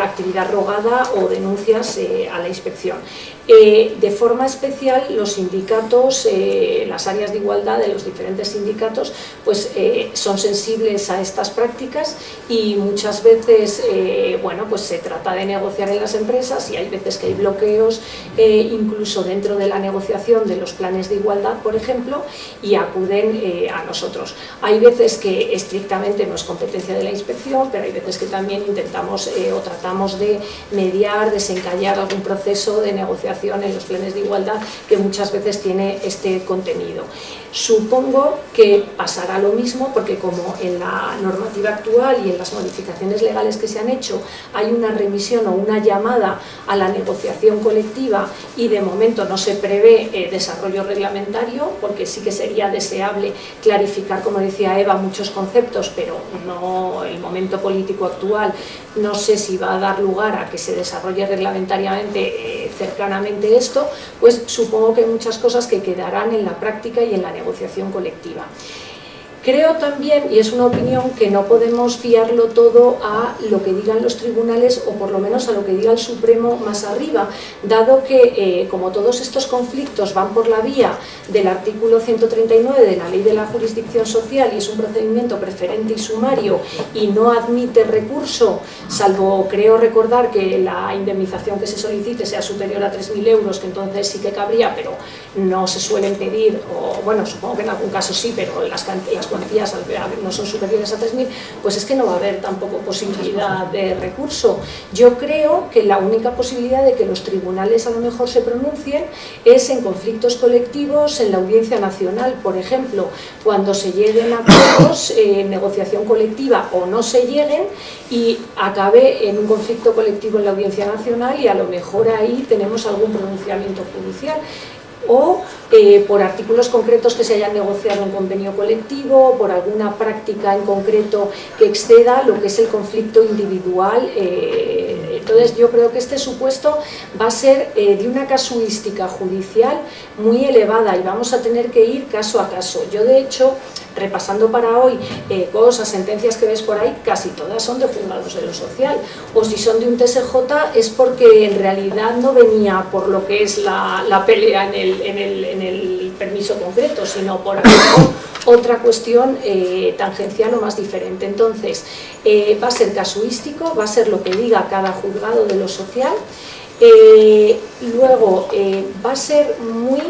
actividad rogada o denuncias a la inspección. De forma especial los sindicatos, las áreas de igualdad de los diferentes sindicatos, pues son sensibles a estas prácticas y muchas veces bueno, pues se trata de negociar en las empresas y hay veces que hay bloqueos incluso dentro de la negociación de los planes de igualdad, por ejemplo, y acuden a nosotros. Hay veces que estrictamente no es competencia de la inspección, pero hay veces que también intentamos o tratamos de mediar, desencallar algún proceso de negociación en los planes de igualdad que muchas veces tiene este contenido. Supongo que pasará lo mismo porque como en la normativa actual y en las modificaciones legales que se han hecho hay una remisión o una llamada a la negociación colectiva y de momento no se prevé desarrollo reglamentario, porque sí que sería deseable clarificar, como decía Eva, muchos conceptos, pero no el momento político actual no sé si va a dar lugar a que se desarrolle reglamentariamente cercanamente esto, pues supongo que hay muchas cosas que quedarán en la práctica y en la negociación colectiva. Creo también, y es una opinión, que no podemos fiarlo todo a lo que digan los tribunales o por lo menos a lo que diga el Supremo más arriba, dado que como todos estos conflictos van por la vía del artículo 139 de la Ley de la Jurisdicción Social y es un procedimiento preferente y sumario y no admite recurso, salvo creo recordar que la indemnización que se solicite sea superior a 3.000 euros, que entonces sí que cabría, pero no se suelen pedir, o bueno, supongo que en algún caso sí, pero las cuantías no son superiores a 3.000, pues es que no va a haber tampoco posibilidad de recurso. Yo creo que la única posibilidad de que los tribunales a lo mejor se pronuncien es en conflictos colectivos, en la Audiencia Nacional, por ejemplo, cuando se lleguen a acuerdos, negociación colectiva o no se lleguen y acabe en un conflicto colectivo en la Audiencia Nacional y a lo mejor ahí tenemos algún pronunciamiento judicial. O por artículos concretos que se hayan negociado en convenio colectivo, o por alguna práctica en concreto que exceda lo que es el conflicto individual. Entonces yo creo que este supuesto va a ser de una casuística judicial muy elevada y vamos a tener que ir caso a caso. Yo de hecho, repasando para hoy cosas, sentencias que ves por ahí, casi todas son de juzgados de lo social, o si son de un TSJ es porque en realidad no venía por lo que es la pelea en el permiso concreto, sino por otra cuestión tangencial o más diferente. Entonces va a ser casuístico, va a ser lo que diga cada juzgado de lo social, luego va a ser muy...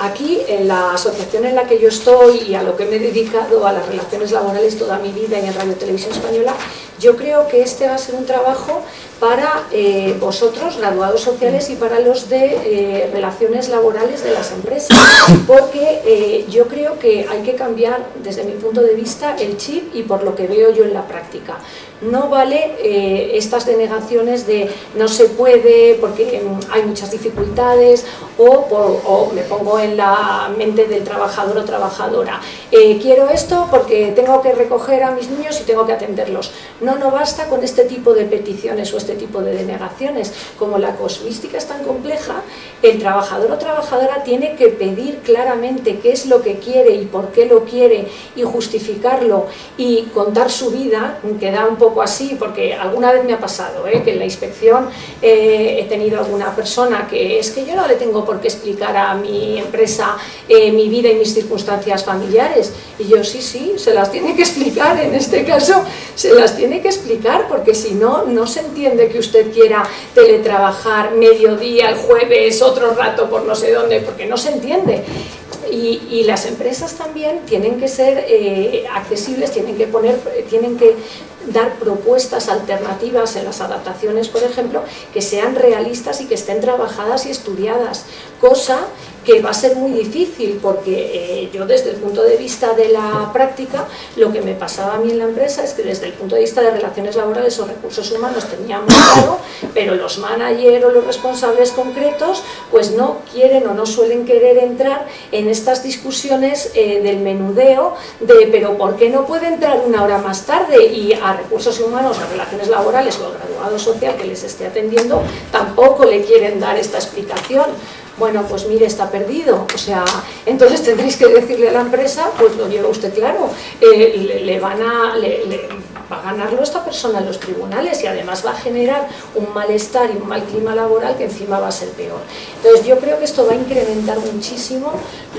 Aquí, en la asociación en la que yo estoy y a lo que me he dedicado, a las relaciones laborales toda mi vida y en Radio Televisión Española, yo creo que este va a ser un trabajo para vosotros, graduados sociales, y para los de relaciones laborales de las empresas, porque yo creo que hay que cambiar, desde mi punto de vista, el chip y por lo que veo yo en la práctica. No vale estas denegaciones de no se puede porque hay muchas dificultades o me pongo en la mente del trabajador o trabajadora. Quiero esto porque tengo que recoger a mis niños y tengo que atenderlos. No basta con este tipo de peticiones o este tipo de denegaciones. Como la casuística es tan compleja, el trabajador o trabajadora tiene que pedir claramente qué es lo que quiere y por qué lo quiere y justificarlo y contar su vida, que da un poco así, porque alguna vez me ha pasado que en la inspección he tenido alguna persona que es que yo no le tengo por qué explicar a mi empresa mi vida y mis circunstancias familiares, y yo sí, se las tiene que explicar, en este caso se las tiene que explicar, porque si no, no se entiende que usted quiera teletrabajar mediodía el jueves, otro rato por no sé dónde, porque no se entiende. Y las empresas también tienen que ser accesibles, tienen que dar propuestas alternativas en las adaptaciones, por ejemplo, que sean realistas y que estén trabajadas y estudiadas, cosa que va a ser muy difícil porque yo desde el punto de vista de la práctica, lo que me pasaba a mí en la empresa es que desde el punto de vista de relaciones laborales o recursos humanos tenía muy claro, pero los managers o los responsables concretos pues no quieren o no suelen querer entrar en estas discusiones del menudeo de pero ¿por qué no puede entrar una hora más tarde? Y a recursos humanos, a relaciones laborales o al graduado social que les esté atendiendo tampoco le quieren dar esta explicación. Bueno, pues mire, está perdido, o sea, entonces tendréis que decirle a la empresa, pues lo lleva usted claro, va a ganarlo esta persona en los tribunales y además va a generar un malestar y un mal clima laboral que encima va a ser peor. Entonces yo creo que esto va a incrementar muchísimo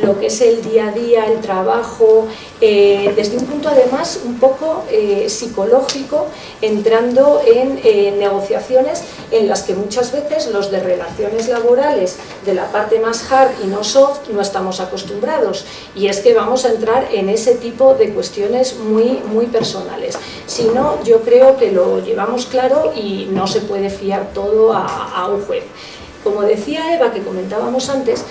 lo que es el día a día, el trabajo, desde un punto además un poco psicológico, entrando en negociaciones en las que muchas veces los de relaciones laborales de la parte más hard y no soft no estamos acostumbrados, y es que vamos a entrar en ese tipo de cuestiones muy personales. Si no, yo creo que lo llevamos claro y no se puede fiar todo a un juez. Como decía Eva, que comentábamos antes,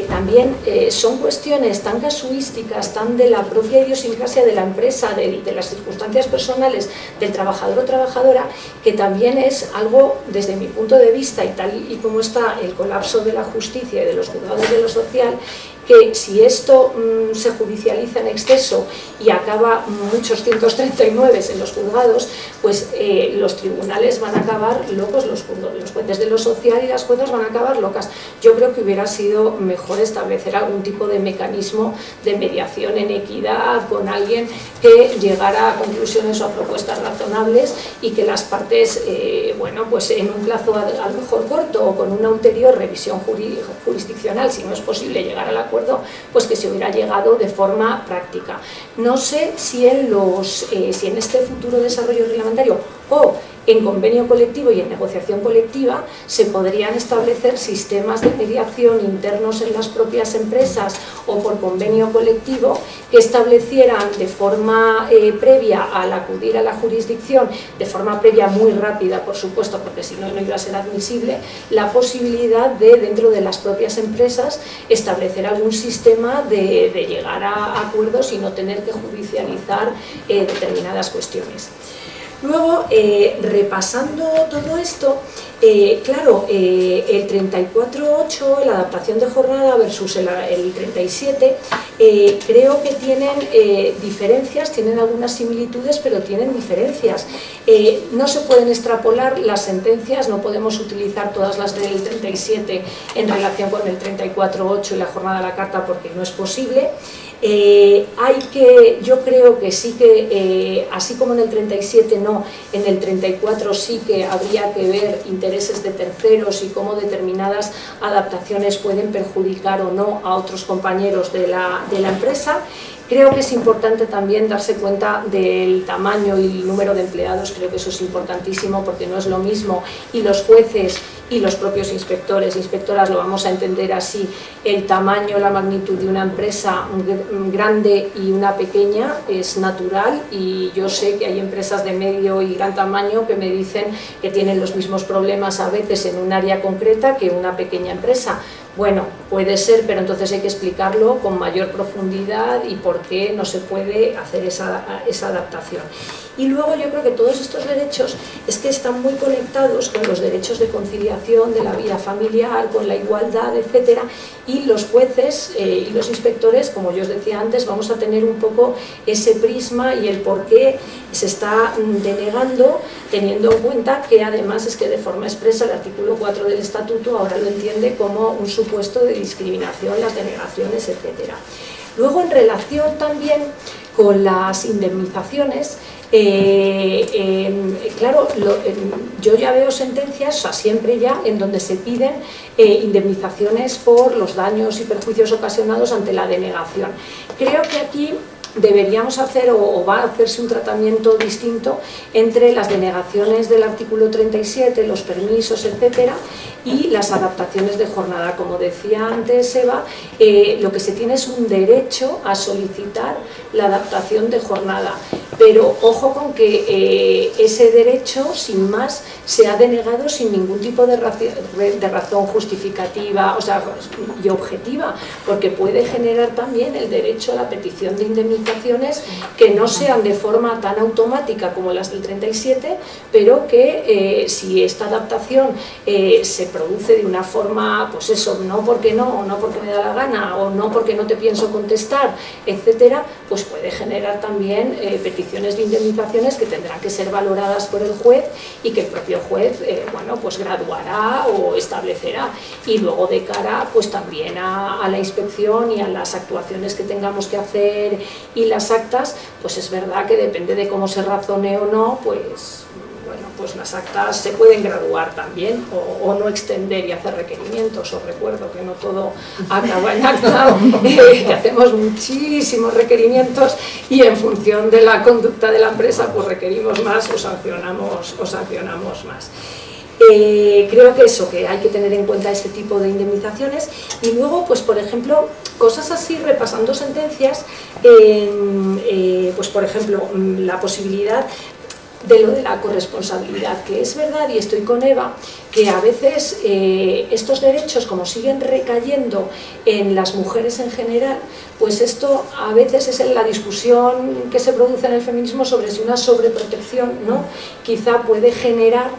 también son cuestiones tan casuísticas, tan de la propia idiosincrasia de la empresa, de las circunstancias personales del trabajador o trabajadora, que también es algo, desde mi punto de vista, y tal y como está el colapso de la justicia y de los juzgados de lo social, que si esto se judicializa en exceso y acaba muchos 139 en los juzgados, pues los tribunales van a acabar locos, los jueces de lo social y las juezas van a acabar locas. Yo creo que hubiera sido mejor establecer algún tipo de mecanismo de mediación en equidad con alguien que llegara a conclusiones o a propuestas razonables y que las partes, bueno, pues en un plazo a lo mejor corto o con una ulterior revisión jurisdiccional, si no es posible llegar al acuerdo, pues que se hubiera llegado de forma práctica. No sé si en este futuro desarrollo reglamentario o en convenio colectivo y en negociación colectiva se podrían establecer sistemas de mediación internos en las propias empresas o por convenio colectivo que establecieran de forma previa al acudir a la jurisdicción, de forma previa muy rápida, por supuesto, porque si no, no iba a ser admisible, la posibilidad de, dentro de las propias empresas, establecer algún sistema de llegar a acuerdos y no tener que judicializar determinadas cuestiones. Luego, repasando todo esto, claro, el 34.8, la adaptación de jornada versus el 37, creo que tienen diferencias, tienen algunas similitudes, pero tienen diferencias. No se pueden extrapolar las sentencias, no podemos utilizar todas las del 37 en relación con el 34.8 y la jornada de la carta porque no es posible. Yo creo que sí que, así como en el 37 no, en el 34 sí que habría que ver intereses de terceros y cómo determinadas adaptaciones pueden perjudicar o no a otros compañeros de la empresa. Creo que es importante también darse cuenta del tamaño y el número de empleados, creo que eso es importantísimo porque no es lo mismo, y los jueces y los propios inspectores, inspectoras, lo vamos a entender así, el tamaño, la magnitud de una empresa grande y una pequeña es natural, y yo sé que hay empresas de medio y gran tamaño que me dicen que tienen los mismos problemas a veces en un área concreta que una pequeña empresa. Bueno, puede ser, pero entonces hay que explicarlo con mayor profundidad y por qué no se puede hacer esa adaptación. Y luego yo creo que todos estos derechos es que están muy conectados con los derechos de conciliación de la vida familiar, con la igualdad, etcétera, y los jueces y los inspectores, como yo os decía antes, vamos a tener un poco ese prisma y el por qué se está denegando, teniendo en cuenta que además es que de forma expresa el artículo 4 del Estatuto ahora lo entiende como un supuesto de discriminación, las denegaciones, etcétera. Luego, en relación también con las indemnizaciones, claro, yo ya veo sentencias, o sea, siempre ya, en donde se piden indemnizaciones por los daños y perjuicios ocasionados ante la denegación. Creo que aquí deberíamos hacer o va a hacerse un tratamiento distinto entre las denegaciones del artículo 37, los permisos, etcétera, y las adaptaciones de jornada. Como decía antes Eva, lo que se tiene es un derecho a solicitar la adaptación de jornada, pero ojo con que ese derecho, sin más, se ha denegado sin ningún tipo de razón justificativa, o sea, y objetiva, porque puede generar también el derecho a la petición de indemnizaciones que no sean de forma tan automática como las del 37, pero que si esta adaptación se produce de una forma, pues eso, no porque no, o no porque me da la gana, o no porque no te pienso contestar, etcétera, pues puede generar también peticiones de indemnizaciones que tendrán que ser valoradas por el juez y que el propio juez, bueno, pues graduará o establecerá. Y luego de cara, pues también a la inspección y a las actuaciones que tengamos que hacer y las actas, pues es verdad que depende de cómo se razone o no, pues bueno, pues las actas se pueden graduar también o no extender y hacer requerimientos. Os recuerdo que no todo acaba en acta, que hacemos muchísimos requerimientos y en función de la conducta de la empresa pues requerimos más o sancionamos más. Creo que eso, que hay que tener en cuenta este tipo de indemnizaciones. Y luego, pues por ejemplo, cosas así, repasando sentencias, pues por ejemplo, la posibilidad de lo de la corresponsabilidad, que es verdad, y estoy con Eva, que a veces estos derechos, como siguen recayendo en las mujeres en general, pues esto a veces es la discusión que se produce en el feminismo sobre si una sobreprotección, ¿no?, quizá puede generar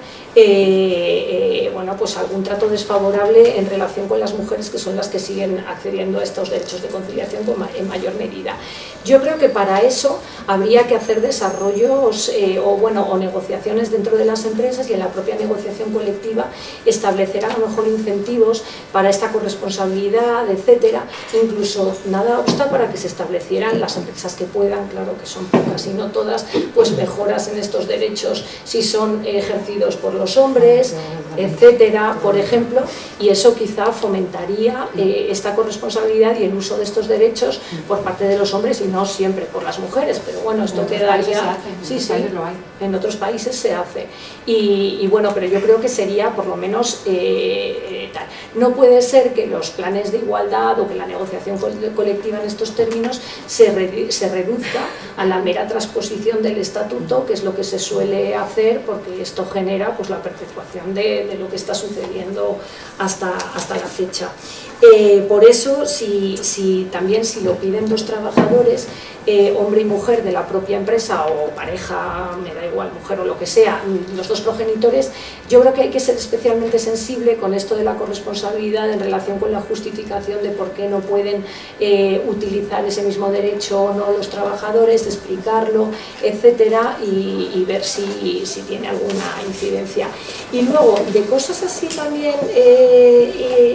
bueno, pues algún trato desfavorable en relación con las mujeres, que son las que siguen accediendo a estos derechos de conciliación en mayor medida. Yo creo que para eso habría que hacer desarrollos o negociaciones dentro de las empresas, y en la propia negociación colectiva establecer a lo mejor incentivos para esta corresponsabilidad, etcétera. Incluso nada obsta para que se establecieran, las empresas que puedan, claro que son pocas y no todas, pues mejoras en estos derechos si son ejercidos por los hombres, etcétera, por ejemplo, y eso quizá fomentaría esta corresponsabilidad y el uso de estos derechos por parte de los hombres, y no siempre por las mujeres, pero bueno, esto quedaría... Sí, sí, en otros países se hace. Y bueno, pero yo creo que sería por lo menos tal. No puede ser que los planes de igualdad o que la negociación colectiva en estos términos se reduzca a la mera transposición del estatuto, que es lo que se suele hacer, porque esto genera pues la perpetuación de lo que está sucediendo hasta la fecha. Por eso, también si lo piden los trabajadores, hombre y mujer de la propia empresa o pareja, me da igual, mujer o lo que sea, los dos progenitores, yo creo que hay que ser especialmente sensible con esto de la corresponsabilidad en relación con la justificación de por qué no pueden utilizar ese mismo derecho o no los trabajadores, de explicarlo, etcétera, y ver si tiene alguna incidencia. Y luego, de cosas así también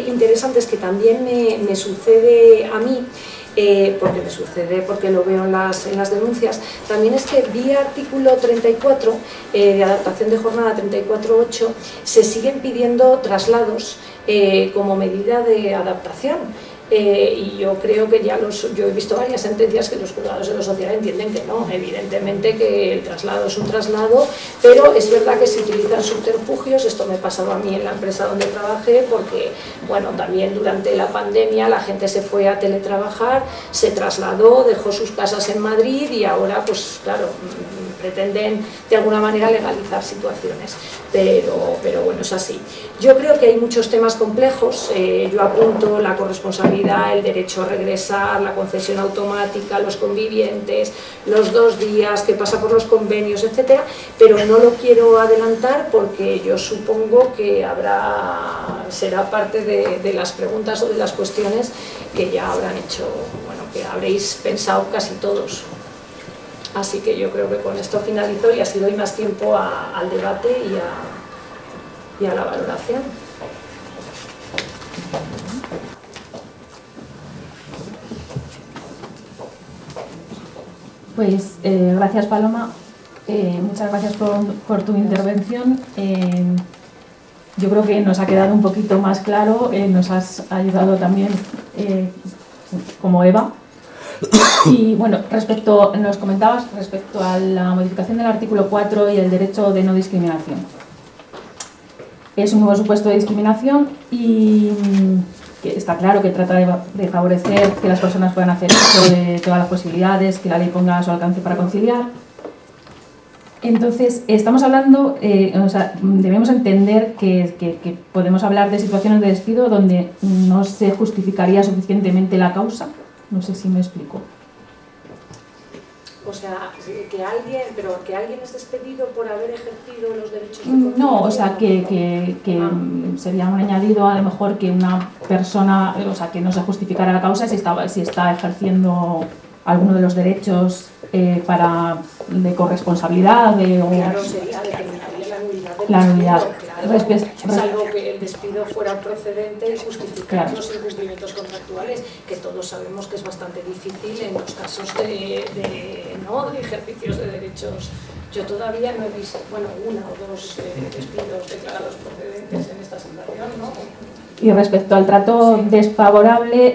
interesantes que también me sucede a mí, porque lo veo en las denuncias, también es que vía artículo 34 de adaptación de jornada 34.8 se siguen pidiendo traslados como medida de adaptación. Y yo creo que yo he visto varias sentencias que los juzgados de lo social entienden que no, evidentemente que el traslado es un traslado, pero es verdad que se utilizan subterfugios. Esto me pasaba a mí en la empresa donde trabajé, porque bueno, también durante la pandemia la gente se fue a teletrabajar, se trasladó, dejó sus casas en Madrid y ahora pues claro, pretenden de alguna manera legalizar situaciones, pero bueno, es así. Yo creo que hay muchos temas complejos, yo apunto la corresponsabilidad, el derecho a regresar, la concesión automática, los convivientes, los 2 días, que pasa por los convenios, etcétera, pero no lo quiero adelantar porque yo supongo que será parte de las preguntas o de las cuestiones que ya habrán hecho, bueno, que habréis pensado casi todos. Así que yo creo que con esto finalizo y así doy más tiempo al debate y a la valoración. Pues gracias, Paloma, muchas gracias por tu intervención. Yo creo que nos ha quedado un poquito más claro, nos has ayudado también como Eva. Y bueno, nos comentabas respecto a la modificación del artículo 4 y el derecho de no discriminación. Es un nuevo supuesto de discriminación y que está claro que trata de favorecer que las personas puedan hacer uso de todas las posibilidades que la ley ponga a su alcance para conciliar. Entonces, estamos hablando, debemos entender que podemos hablar de situaciones de despido donde no se justificaría suficientemente la causa. No sé si me explico. O sea, que alguien es despedido por haber ejercido los derechos de conciliación. No, o sea, que sería un añadido a lo mejor que una persona, o sea, que no se justificara la causa si está ejerciendo alguno de los derechos de corresponsabilidad. Claro, determinaría la nulidad del despido, claro, salvo que el despido fuera procedente y justificar los incumplimientos contractuales, que todos sabemos que es bastante difícil en los casos de ejercicios de derechos. Yo todavía no he visto, bueno, 1 o 2 despidos declarados procedentes en esta situación, ¿no? Y respecto al trato desfavorable,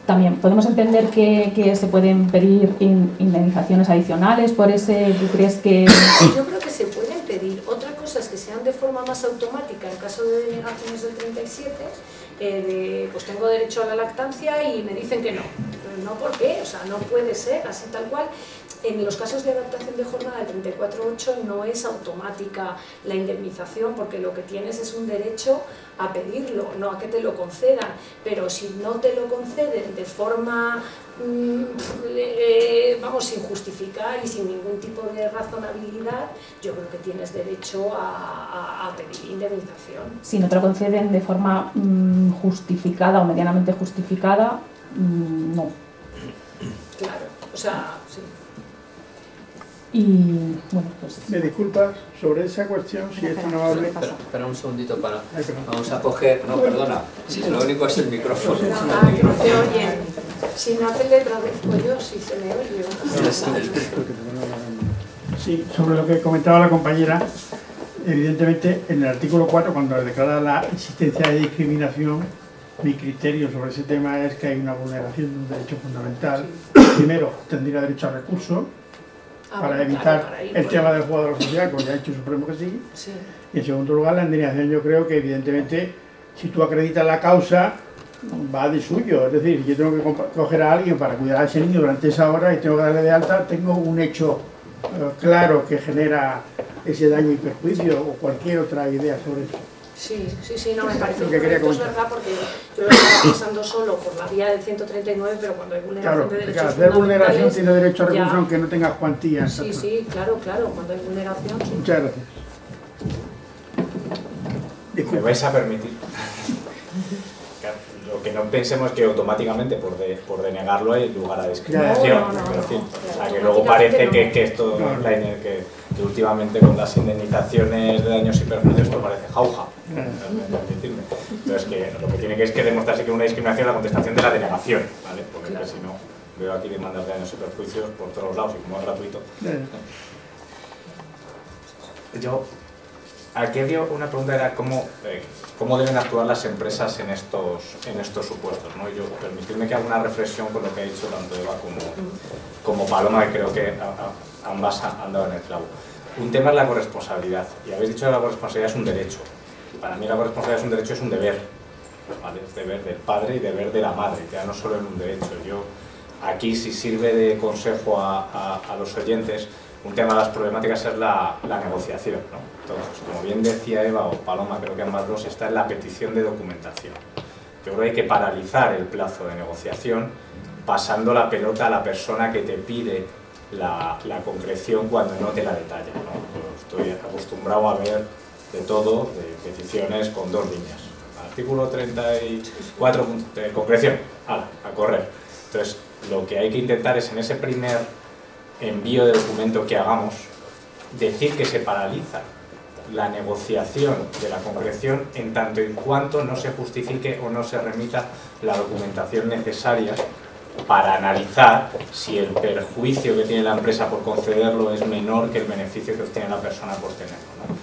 también podemos entender que se pueden pedir indemnizaciones adicionales por ese. ¿Tú crees que...? Yo creo que se pueden pedir. Otra cosa es que sean de forma más automática en caso de denegaciones del 37, pues tengo derecho a la lactancia y me dicen que no. no, ¿por qué? O sea, no puede ser así tal cual. En los casos de adaptación de jornada del 34.8 no es automática la indemnización, porque lo que tienes es un derecho a pedirlo, no a que te lo concedan, pero si no te lo conceden de forma, vamos, sin justificar y sin ningún tipo de razonabilidad, yo creo que tienes derecho a pedir indemnización. Si no te lo conceden de forma justificada o medianamente justificada, no. Claro, o sea, sí. Y bueno, pues... Me disculpas, sobre esa cuestión, si es tan amable. Espera un segundito para... Ay, perdón. Vamos a coger... No, perdona. Sí, lo único es el micrófono. Que no te oyen. Si no te le traduzco yo, si se me oye. Sí, sobre lo que comentaba la compañera, evidentemente en el artículo 4, cuando declara la existencia de discriminación, mi criterio sobre ese tema es que hay una vulneración de un derecho fundamental. Primero, tendría derecho a recurso para evitar el tema del jugador social, como ya ha dicho el Supremo que sí. Y en segundo lugar, la indemnización, yo creo que evidentemente, si tú acreditas la causa, va de suyo. Es decir, yo tengo que coger a alguien para cuidar a ese niño durante esa hora y tengo que darle de alta, tengo un hecho claro que genera ese daño y perjuicio, o cualquier otra idea sobre eso. Sí, no me parece Lo que quería correcto, es comentar. verdad, porque yo lo estaba pensando solo por la vía del 139, pero cuando hay vulneración Claro, de porque derechos al hacer vulneración fundamentales, tiene derecho a recurso ya. aunque no tengas cuantías. Sí, claro, cuando hay vulneración, sí. Muchas gracias. ¿Me vais a permitir? Lo que no pensemos que automáticamente por denegarlo hay lugar a discriminación. No. Pero, en fin, o sea, que luego parece que esto, que últimamente con las indemnizaciones de daños y perjuicios esto parece jauja. Permitirme. Entonces, que lo que tiene que es que demostrarse que una discriminación es la contestación de la denegación, ¿vale? Porque claro, si no, veo aquí demandas de daños y perjuicios por todos lados y como es gratuito. Aquí había una pregunta, era cómo deben actuar las empresas en estos supuestos, ¿no? Yo permitirme que haga una reflexión con lo que ha dicho tanto Eva como Paloma, que creo que ambas han dado en el clavo. Un tema es la corresponsabilidad, y habéis dicho que la corresponsabilidad es un derecho. Para mí la corresponsabilidad es un derecho, es un deber, ¿vale? Es deber del padre y deber de la madre, ya no solo es un derecho. Yo aquí, si sirve de consejo a los oyentes, un tema de las problemáticas es la negociación, ¿no? Entonces, como bien decía Eva o Paloma, creo que ambas dos, está en la petición de documentación. Yo creo que hay que paralizar el plazo de negociación pasando la pelota a la persona que te pide la concreción cuando no te la detalla, ¿no? Estoy acostumbrado a ver de todo, de peticiones con 2 líneas. Artículo 34, de concreción, a correr. Entonces, lo que hay que intentar es en ese primer envío de documento que hagamos, decir que se paraliza la negociación de la concreción en tanto en cuanto no se justifique o no se remita la documentación necesaria para analizar si el perjuicio que tiene la empresa por concederlo es menor que el beneficio que obtiene la persona por tenerlo, ¿no?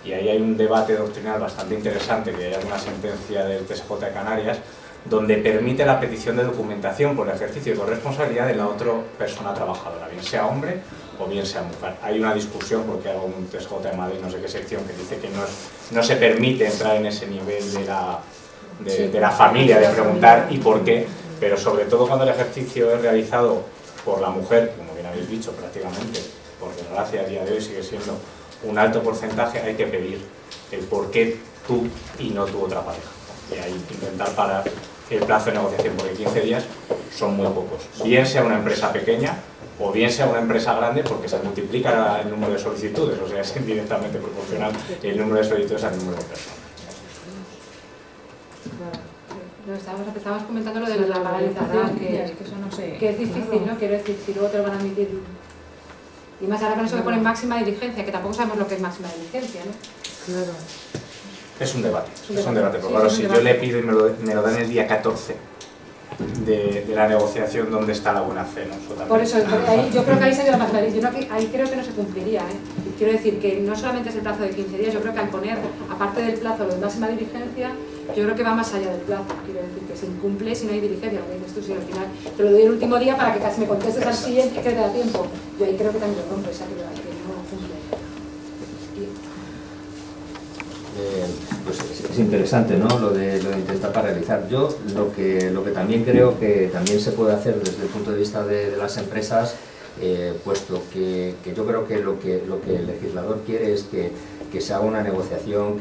Y ahí hay un debate doctrinal bastante interesante, que hay alguna sentencia del TSJ de Canarias donde permite la petición de documentación por ejercicio de corresponsabilidad de la otra persona trabajadora, bien sea hombre o bien sea mujer. Hay una discusión, porque hay un TSJ de Madrid, no sé qué sección, que dice que no se permite entrar en ese nivel de la familia, de preguntar y por qué, pero sobre todo cuando el ejercicio es realizado por la mujer, como bien habéis dicho, prácticamente, por desgracia a día de hoy sigue siendo un alto porcentaje, hay que pedir el por qué tú y no tu otra pareja. Y ahí intentar parar el plazo de negociación, porque 15 días son muy pocos. Bien sea una empresa pequeña o bien sea una empresa grande, porque se multiplica el número de solicitudes, o sea, es indirectamente proporcional el número de solicitudes al número de personas. Estábamos comentando lo de la paralización, que eso no sé. que es difícil, ¿no? Quiero decir, si luego te lo van a admitir. Y más ahora con eso que ponen máxima diligencia, que tampoco sabemos lo que es máxima diligencia, ¿no? Claro. Es un debate, porque claro, si yo le pido y me lo dan el día 14 de la negociación, ¿dónde está la buena fe? ¿No? Por eso, ahí, yo creo que ahí sería lo más clarísimo. Ahí creo que no se cumpliría, ¿eh? Quiero decir que no solamente es el plazo de 15 días, yo creo que al poner, aparte del plazo de máxima diligencia, yo creo que va más allá del plazo. Quiero decir que se incumple si no hay diligencia, lo que dices tú, si al final te lo doy el último día para que casi me contestes al siguiente que te da tiempo. Yo ahí creo que también lo rompe, o sea, que no cumple. pues es interesante, ¿no? Lo de intentar paralizar. Yo lo que también creo que también se puede hacer desde el punto de vista de las empresas, puesto que yo creo que lo que el legislador quiere es que se haga una negociación,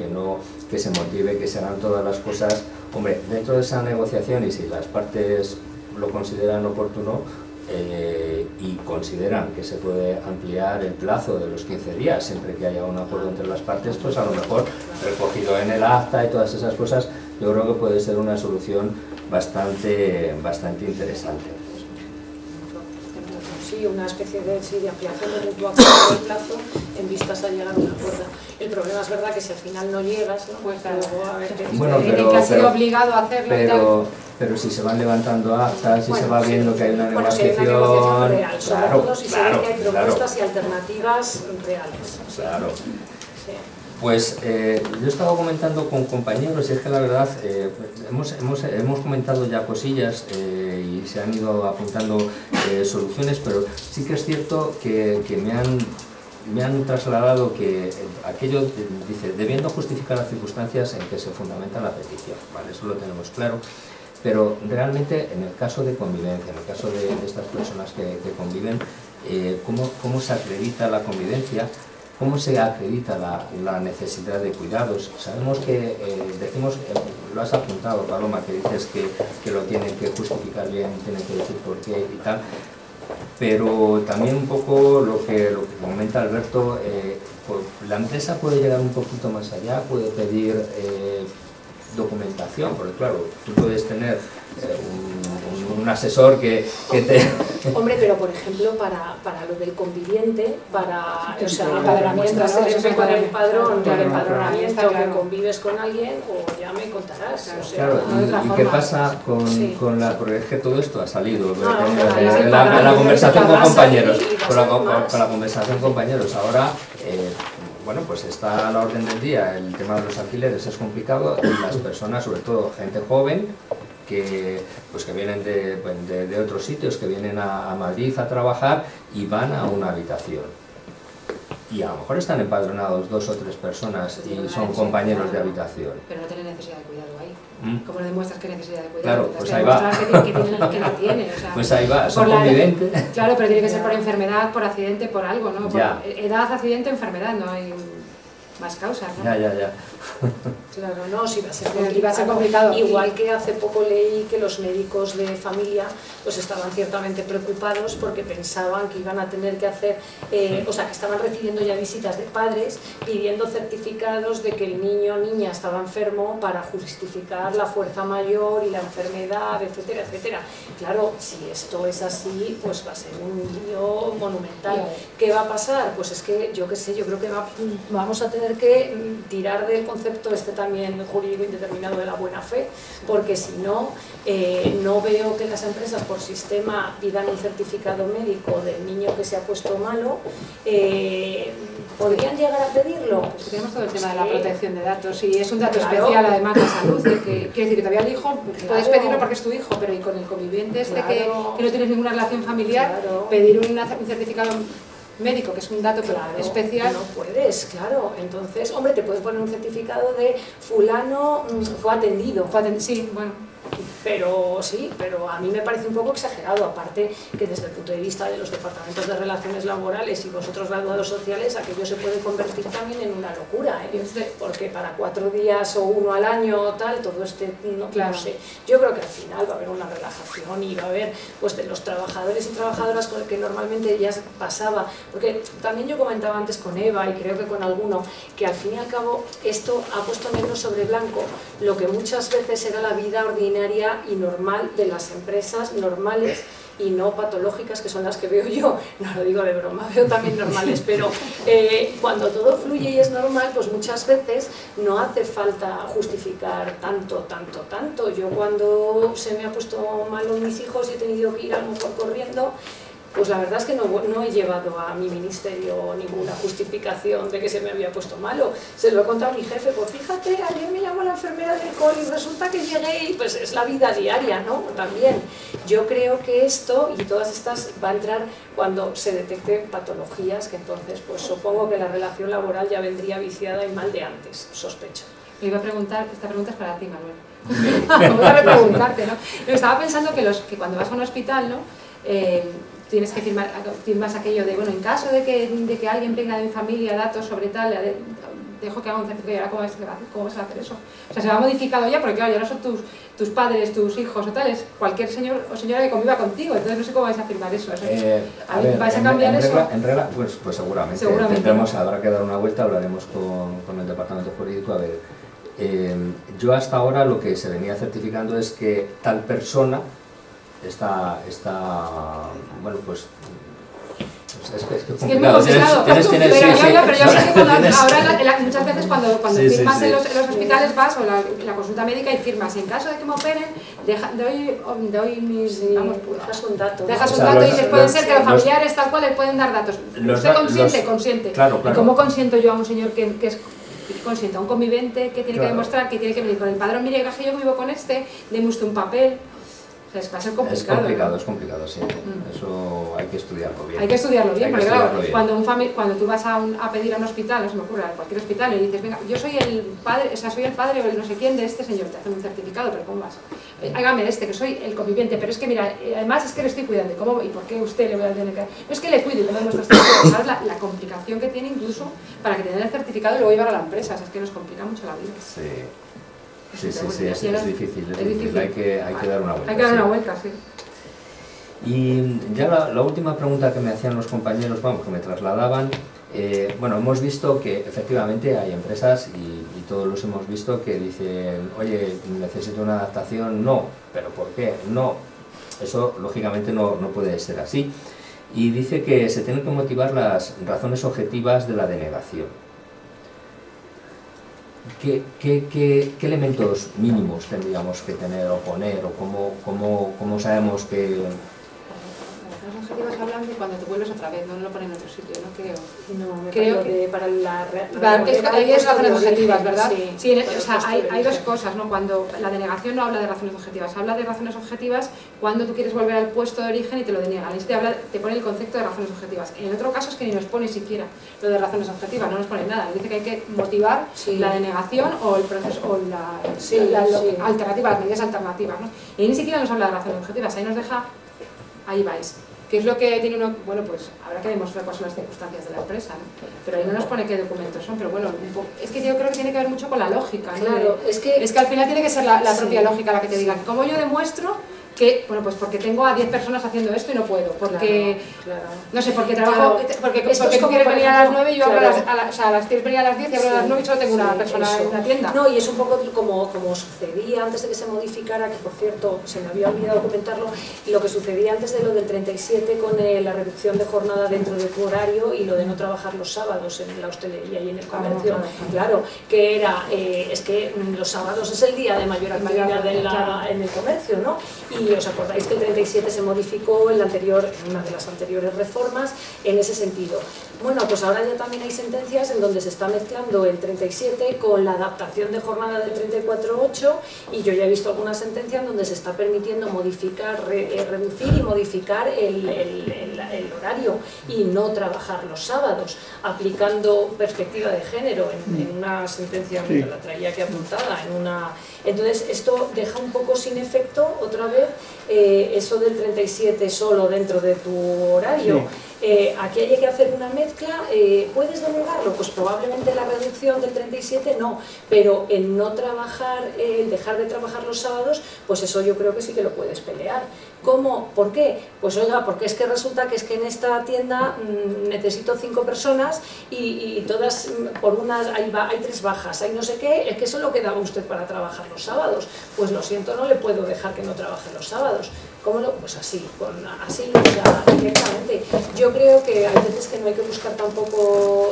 que se motive, que se hagan todas las cosas. Hombre, dentro de esa negociación, y si las partes lo consideran oportuno y consideran que se puede ampliar el plazo de los 15 días, siempre que haya un acuerdo entre las partes, pues a lo mejor recogido en el acta y todas esas cosas, yo creo que puede ser una solución bastante interesante. Sí, una especie de ampliación de retroactividad del plazo en vistas a llegar a un acuerdo. El problema es verdad que si al final no llegas, ¿no? Pues claro. Luego, a ver, Bueno, que ha sido obligado a hacerlo. Pero si se van levantando actas, si bueno, se va viendo que hay una bueno, si hay negociación, una negociación real, sobre claro, todo si se ve que hay propuestas y alternativas reales. Claro. Sí. Pues yo estaba comentando con compañeros y es que la verdad hemos comentado ya cosillas y se han ido apuntando soluciones, pero sí que es cierto que me han trasladado que aquello, dice, debiendo justificar las circunstancias en que se fundamenta la petición, ¿vale? Eso lo tenemos claro, pero realmente en el caso de convivencia, en el caso de estas personas que conviven, ¿cómo se acredita la convivencia? ¿Cómo se acredita la necesidad de cuidados? Sabemos que, decimos, lo has apuntado, Paloma, que dices que lo tienen que justificar bien, tienen que decir por qué y tal, pero también un poco lo que comenta Alberto, la empresa puede llegar un poquito más allá, puede pedir documentación, porque claro, tú puedes tener un asesor que te... Hombre, pero por ejemplo, para lo del conviviente, o sea, el empadronamiento, muestras ¿no? el Eso es con el padrón, claro, el empadronamiento, claro. que convives con alguien, o ya me contarás. Claro, o sea, Claro, de otra ¿y forma. qué pasa Sí. con la...? Porque es que todo esto ha salido claro, en la conversación con va a salir compañeros, y va a con salir más. la conversación con compañeros. Ahora, bueno, pues está a la orden del día el tema de los alquileres, es complicado, y las personas, sobre todo gente joven, que vienen de otros sitios, que vienen a Madrid a trabajar y van a una habitación. Y a lo mejor están empadronados 2 o 3 personas y son compañeros de habitación. Pero no tiene necesidad de cuidado ahí. ¿Mm? ¿Cómo le demuestras que necesidad de cuidado? Claro, Tienes pues que ahí va. demostrar que la tiene. O sea, Pues ahí va, son por la- conviventes. Claro, pero tiene que ser por enfermedad, por accidente, por algo, ¿no? Por Ya. edad, accidente, enfermedad, no hay más causas, ¿no? Ya. Claro, no, sí va a ser Pero complicado. va a ser complicado. Igual que hace poco leí que los médicos de familia pues estaban ciertamente preocupados porque pensaban que iban a tener que hacer, o sea, que estaban recibiendo ya visitas de padres pidiendo certificados de que el niño o niña estaba enfermo para justificar la fuerza mayor y la enfermedad, etcétera, etcétera. Claro, si esto es así, pues va a ser un lío monumental. Claro. ¿Qué va a pasar? Pues es que, yo qué sé, yo creo que vamos a tener que tirar del concepto también jurídico indeterminado de la buena fe, porque si no, no veo que las empresas por sistema pidan un certificado médico del niño que se ha puesto malo. ¿Podrían llegar a pedirlo? Pues tenemos todo el tema de Sí. la protección de datos y es un dato Claro. especial además de salud, de que, quiero decir que todavía el hijo puedes Claro. pedirlo porque es tu hijo, pero y con el conviviente Claro. que no tienes ninguna relación familiar, Claro. pedir un certificado médico, que es un dato Claro, especial. no puedes, claro. Entonces, hombre, te puedes poner un certificado de fulano fue atendido. Sí, bueno. Pero sí, pero a mí me parece un poco exagerado, aparte que desde el punto de vista de los departamentos de relaciones laborales y vosotros graduados sociales, aquello se puede convertir también en una locura, porque para 4 días o 1 al año o tal, todo Claro. no sé. Yo creo que al final va a haber una relajación y va a haber pues de los trabajadores y trabajadoras con el que normalmente ya pasaba, porque también yo comentaba antes con Eva y creo que con alguno, que al fin y al cabo esto ha puesto negro sobre blanco lo que muchas veces era la vida ordinaria y normal de las empresas normales y no patológicas, que son las que veo yo, no lo digo de broma, veo también normales, pero cuando todo fluye y es normal, pues muchas veces no hace falta justificar tanto. Yo cuando se me ha puesto malo mis hijos y he tenido que ir a lo mejor corriendo, pues la verdad es que no he llevado a mi ministerio ninguna justificación de que se me había puesto malo. Se lo he contado a mi jefe, pues fíjate, ayer me llamó la enfermera del col y resulta que llegué y pues es la vida diaria, ¿no? También. Yo creo que esto y todas estas va a entrar cuando se detecten patologías, que entonces pues supongo que la relación laboral ya vendría viciada y mal de antes, sospecho. Me iba a preguntar, esta pregunta es para ti, Manuel. Voy a repreguntarte, ¿no? Estaba pensando que cuando vas a un hospital, ¿no? Tienes que firmas aquello de, bueno, en caso de que alguien venga de mi familia datos sobre tal, dejo que haga un certificado. ¿Y ahora cómo vas a hacer eso? O sea, se va modificado ya, porque claro, ya no son tus padres, tus hijos o tales, cualquier señor o señora que conviva contigo, entonces no sé cómo vais a firmar eso. ¿Vais a cambiar eso? En regla, pues seguramente. Habrá que dar una vuelta, hablaremos con el departamento jurídico. A ver, yo hasta ahora lo que se venía certificando es que tal persona está bueno, pues es que es complicado. Es que es muy complicado. Pero yo sé que ahora muchas veces cuando firmas en los hospitales vas o la consulta médica y firmas, en caso de que me operen, doy mis... dejas un dato. Dejas un dato y dices, pueden ser que los familiares tal cual les pueden dar datos. ¿Usted consiente? Consiente. Claro. ¿Y cómo consiento yo a un señor que es consiente? A un convivente que tiene que demostrar que tiene que venir con el padrón, mire, que yo vivo con deme usted un papel. Va a ser complicado. Es complicado, sí. Eso hay que estudiarlo bien. Hay que estudiarlo bien, porque claro, bien. Cuando tú vas a pedir a un hospital, no se me ocurre, a cualquier hospital, y dices, venga, yo soy el padre, o sea, soy el padre o el no sé quién de este señor, te hacen un certificado, pero ¿cómo vas? Hágame que soy el conviviente, pero es que mira, además es que le estoy cuidando, ¿cómo? ¿Y por qué usted le voy a tener que...? No es que le cuide y le demuestro, ¿sabes la complicación que tiene incluso para que te den el certificado y luego llevar a la empresa? O sea, es que nos complica mucho la vida. Sí. Sí, es difícil, hay que dar una vuelta. Hay que dar una vuelta, sí. Y ya la última pregunta que me hacían los compañeros, que me trasladaban, bueno, hemos visto que efectivamente hay empresas y todos los hemos visto que dicen, oye, necesito una adaptación, no, pero ¿por qué? No, eso lógicamente no puede ser así. Y dice que se tienen que motivar las razones objetivas de la denegación. ¿Qué elementos mínimos tendríamos que tener o poner o cómo sabemos que...? Las objetivas hablan de cuando te vuelves otra vez, no lo ponen en otro sitio, no creo. No, creo que para la ahí es razones objetivas, ¿verdad? Sí, o sea, hay dos cosas, ¿no? Cuando la denegación no habla de razones objetivas, habla de razones objetivas cuando tú quieres volver al puesto de origen y te lo deniegan. Ahí te pone el concepto de razones objetivas. En el otro caso es que ni nos pone siquiera lo de razones objetivas, no nos pone nada. Dice que hay que motivar la denegación o el proceso o la alternativa, las medidas alternativas, ¿no? Y ni siquiera nos habla de razones objetivas, ahí nos deja, ahí vais. ¿Qué es lo que tiene uno? Bueno, pues habrá que demostrar cuáles son las circunstancias de la empresa, ¿no? Pero ahí no nos pone qué documentos son, pero bueno, es que yo creo que tiene que ver mucho con la lógica, ¿no? Claro, es que al final tiene que ser la propia lógica la que te diga, ¿cómo yo demuestro que, bueno, pues porque tengo a 10 personas haciendo esto y no puedo, porque, no sé, porque trabajo, porque tú quieres venir a las 9 y yo abro quieres venir a las 10 y abro a las 9 y solo tengo una persona en la tienda. No, y es un poco como sucedía antes de que se modificara, que por cierto, se me había olvidado comentarlo, lo que sucedía antes de lo del 37 con la reducción de jornada dentro de tu horario y lo de no trabajar los sábados en la hostelería y en el comercio, claro, que era, es que los sábados es el día de mayor actividad en el comercio, ¿no? Y os acordáis que el 37 se modificó en una de las anteriores reformas en ese sentido. Bueno, pues ahora ya también hay sentencias en donde se está mezclando el 37 con la adaptación de jornada del 34.8 y yo ya he visto alguna sentencia en donde se está permitiendo modificar, reducir y modificar el horario y no trabajar los sábados, aplicando perspectiva de género en una sentencia, que la traía aquí apuntada, Entonces esto deja un poco sin efecto otra vez eso del 37 solo dentro de tu horario. Aquí hay que hacer una mezcla. ¿Puedes denegarlo? Pues probablemente la reducción del 37 no, pero el no trabajar, el dejar de trabajar los sábados, pues eso yo creo que sí que lo puedes pelear. ¿Cómo? ¿Por qué? Pues oiga, porque es que resulta que es que en esta tienda necesito 5 personas y todas, por unas, hay 3 bajas, hay no sé qué, es que eso es lo que daba usted para trabajar los sábados. Pues lo siento, no le puedo dejar que no trabaje los sábados. ¿Cómo lo? Pues así, así, o sea, directamente. Yo creo que hay veces que no hay que buscar tampoco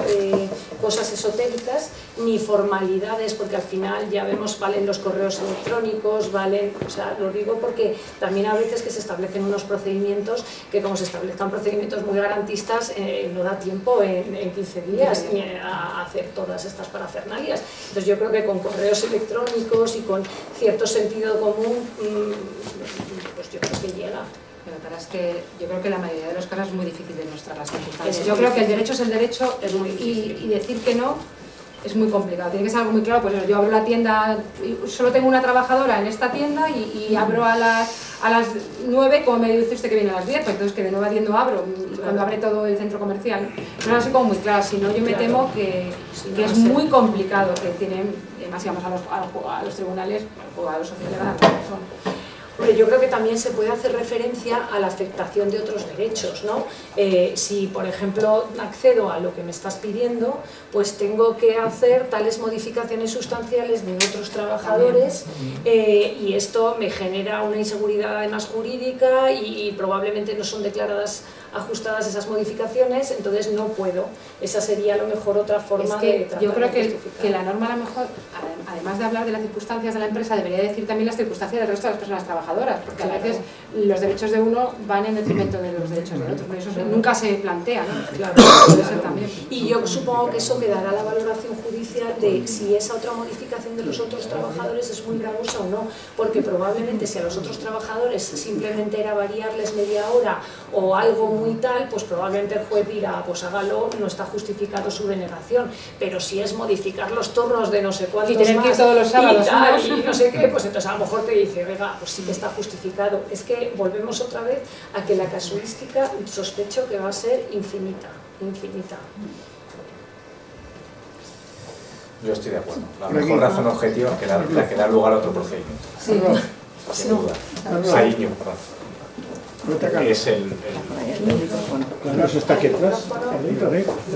cosas esotéricas ni formalidades, porque al final ya vemos, valen los correos electrónicos, valen, o sea, lo digo porque también a veces que se establecen unos procedimientos que como se establezcan procedimientos muy garantistas, no da tiempo en 15 días ni a hacer todas estas parafernalias. Entonces yo creo que con correos electrónicos y con cierto sentido común, pues yo creo que llega. Pero la verdad es que yo creo que la mayoría de los casos es muy difícil demostrar las circunstancias. Yo creo que el derecho es el derecho y decir que no es muy complicado. Tiene que ser algo muy claro, pues eso, yo abro la tienda, solo tengo una trabajadora en esta tienda y abro a las 9, como me dice usted que viene a las 10, pues entonces que de 9 a 10 no abro, cuando abre todo el centro comercial. No es así como muy claro, si no yo me temo que es muy complicado, que tienen, más digamos, a los tribunales, a los sociales van a dar razón. Hombre, yo creo que también se puede hacer referencia a la afectación de otros derechos, ¿no? Si, por ejemplo, accedo a lo que me estás pidiendo, pues tengo que hacer tales modificaciones sustanciales de otros trabajadores y esto me genera una inseguridad además jurídica y probablemente no son declaradas ajustadas esas modificaciones, entonces no puedo. Esa sería a lo mejor otra forma de tratar. Yo creo que la norma a lo mejor, además de hablar de las circunstancias de la empresa, debería decir también las circunstancias del resto de las personas trabajadoras, porque a veces los derechos de uno van en detrimento de los derechos del otro, por eso nunca se plantea, ¿no? Claro, puede ser también. Y yo supongo que eso quedará a la valoración judicial de si esa otra modificación de los otros trabajadores es muy gravosa o no, porque probablemente si a los otros trabajadores simplemente era variarles media hora o algo muy tal, pues probablemente el juez dirá, pues hágalo, no está justificado su denegación, pero si es modificar los turnos de no sé cuántos y tener más, que ir todos los sábados y no sé qué, pues entonces a lo mejor te dice, venga, pues sí que está justificado. Es que volvemos otra vez a que la casuística sospecho que va a ser infinita, infinita. Yo estoy de acuerdo. La mejor razón objetiva es la que da lugar a otro procedimiento. Sí. Sin duda. Saiño, perdón. Es el Claro, está aquí atrás. El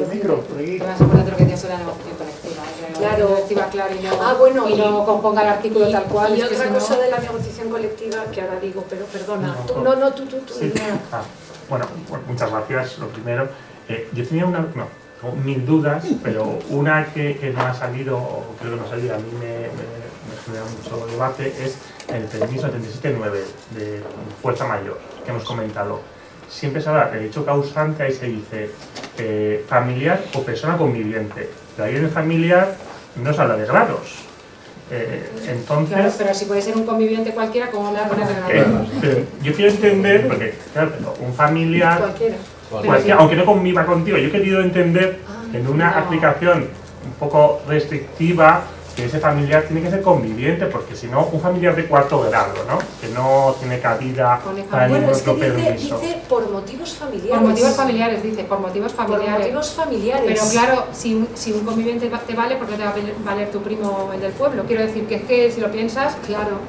micro, por aquí. Te vas a poner lo que decías de la negociación colectiva. Claro. Colectiva, claro, bueno, y no componga el artículo tal cual. Y es que otra si no... cosa de la negociación colectiva que ahora digo, pero perdona, tú. Sí. Bueno, muchas gracias. Lo primero, yo tenía mil dudas, pero una que no ha salido, o creo que no ha salido, a mí me genera mucho debate, es el permiso 37.9 de fuerza mayor, que hemos comentado. Siempre se habla de hecho causante, ahí se dice familiar o persona conviviente. Pero ahí en el familiar no se habla de grados. Entonces... Claro, pero si puede ser un conviviente cualquiera, ¿cómo le va a poner de grados? Yo quiero entender, porque claro, un familiar... Cualquiera. Aunque no conviva contigo, yo he querido entender en una aplicación un poco restrictiva que ese familiar tiene que ser conviviente, porque si no, un familiar de cuarto grado, ¿no? Que no tiene cabida para ningún otro permiso. Dice por motivos familiares. Por motivos familiares, dice, por motivos familiares. Por motivos familiares. Pero claro, si un conviviente te vale, ¿por qué te va a valer tu primo el del pueblo? Quiero decir que es que si lo piensas,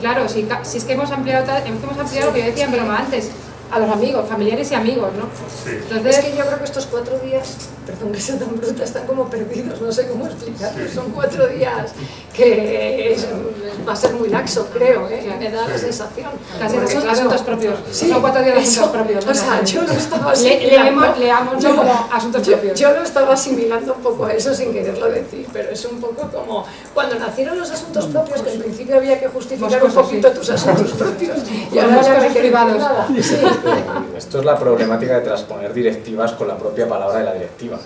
claro, si es que hemos ampliado lo que yo decía en broma antes, a los amigos, familiares y amigos, ¿no? Sí. Entonces, es que yo creo que estos 4 días, perdón que sea tan bruta, están como perdidos, no sé cómo explicarlo. Sí. Son 4 días que va a ser muy laxo, creo, me da la sensación. Casi son asuntos propios. Sí, son 4 días de asuntos propios. O sea, yo lo estaba asimilando. Leámoslo como asuntos propios. Yo lo estaba asimilando un poco a eso sin quererlo decir, pero es un poco como cuando nacieron los asuntos propios, que en principio había que justificar un poquito tus asuntos propios. Y ahora los cosas privados. Sí. Esto es la problemática de transponer directivas con la propia palabra de la directiva.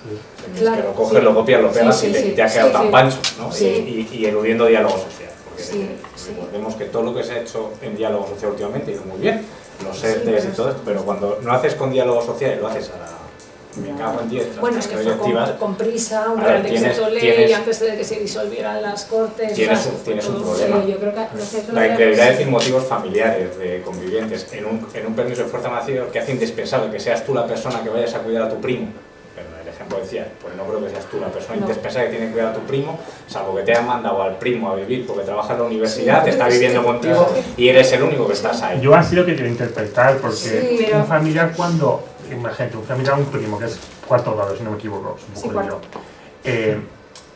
Claro, que lo coges, lo copias, lo pegas y te ha quedado tan pancho, ¿no? Sí. Y eludiendo diálogo social. Porque recordemos que todo lo que se ha hecho en diálogo social últimamente ha ido muy bien, los ERTES y todo esto, pero cuando no haces con diálogo social y lo haces a la... Me cago en 10. Bueno, es que fue con prisa, un real decreto ley antes de que se disolvieran las cortes. Tienes un problema. Sí, yo creo que la incredulidad de decir motivos familiares, de convivientes, en un permiso de fuerza mayor que hace indispensable que seas tú la persona que vayas a cuidar a tu primo. Pero el ejemplo decía, pues no creo que seas tú la persona indispensable que tiene que cuidar a tu primo, salvo que te hayan mandado al primo a vivir porque trabaja en la universidad, te está viviendo contigo y eres el único que estás ahí. Yo así lo que quiero interpretar, porque un familiar cuando... Imagínate, un familiar, un primo, que es cuarto grado, si no me equivoco, supongo yo.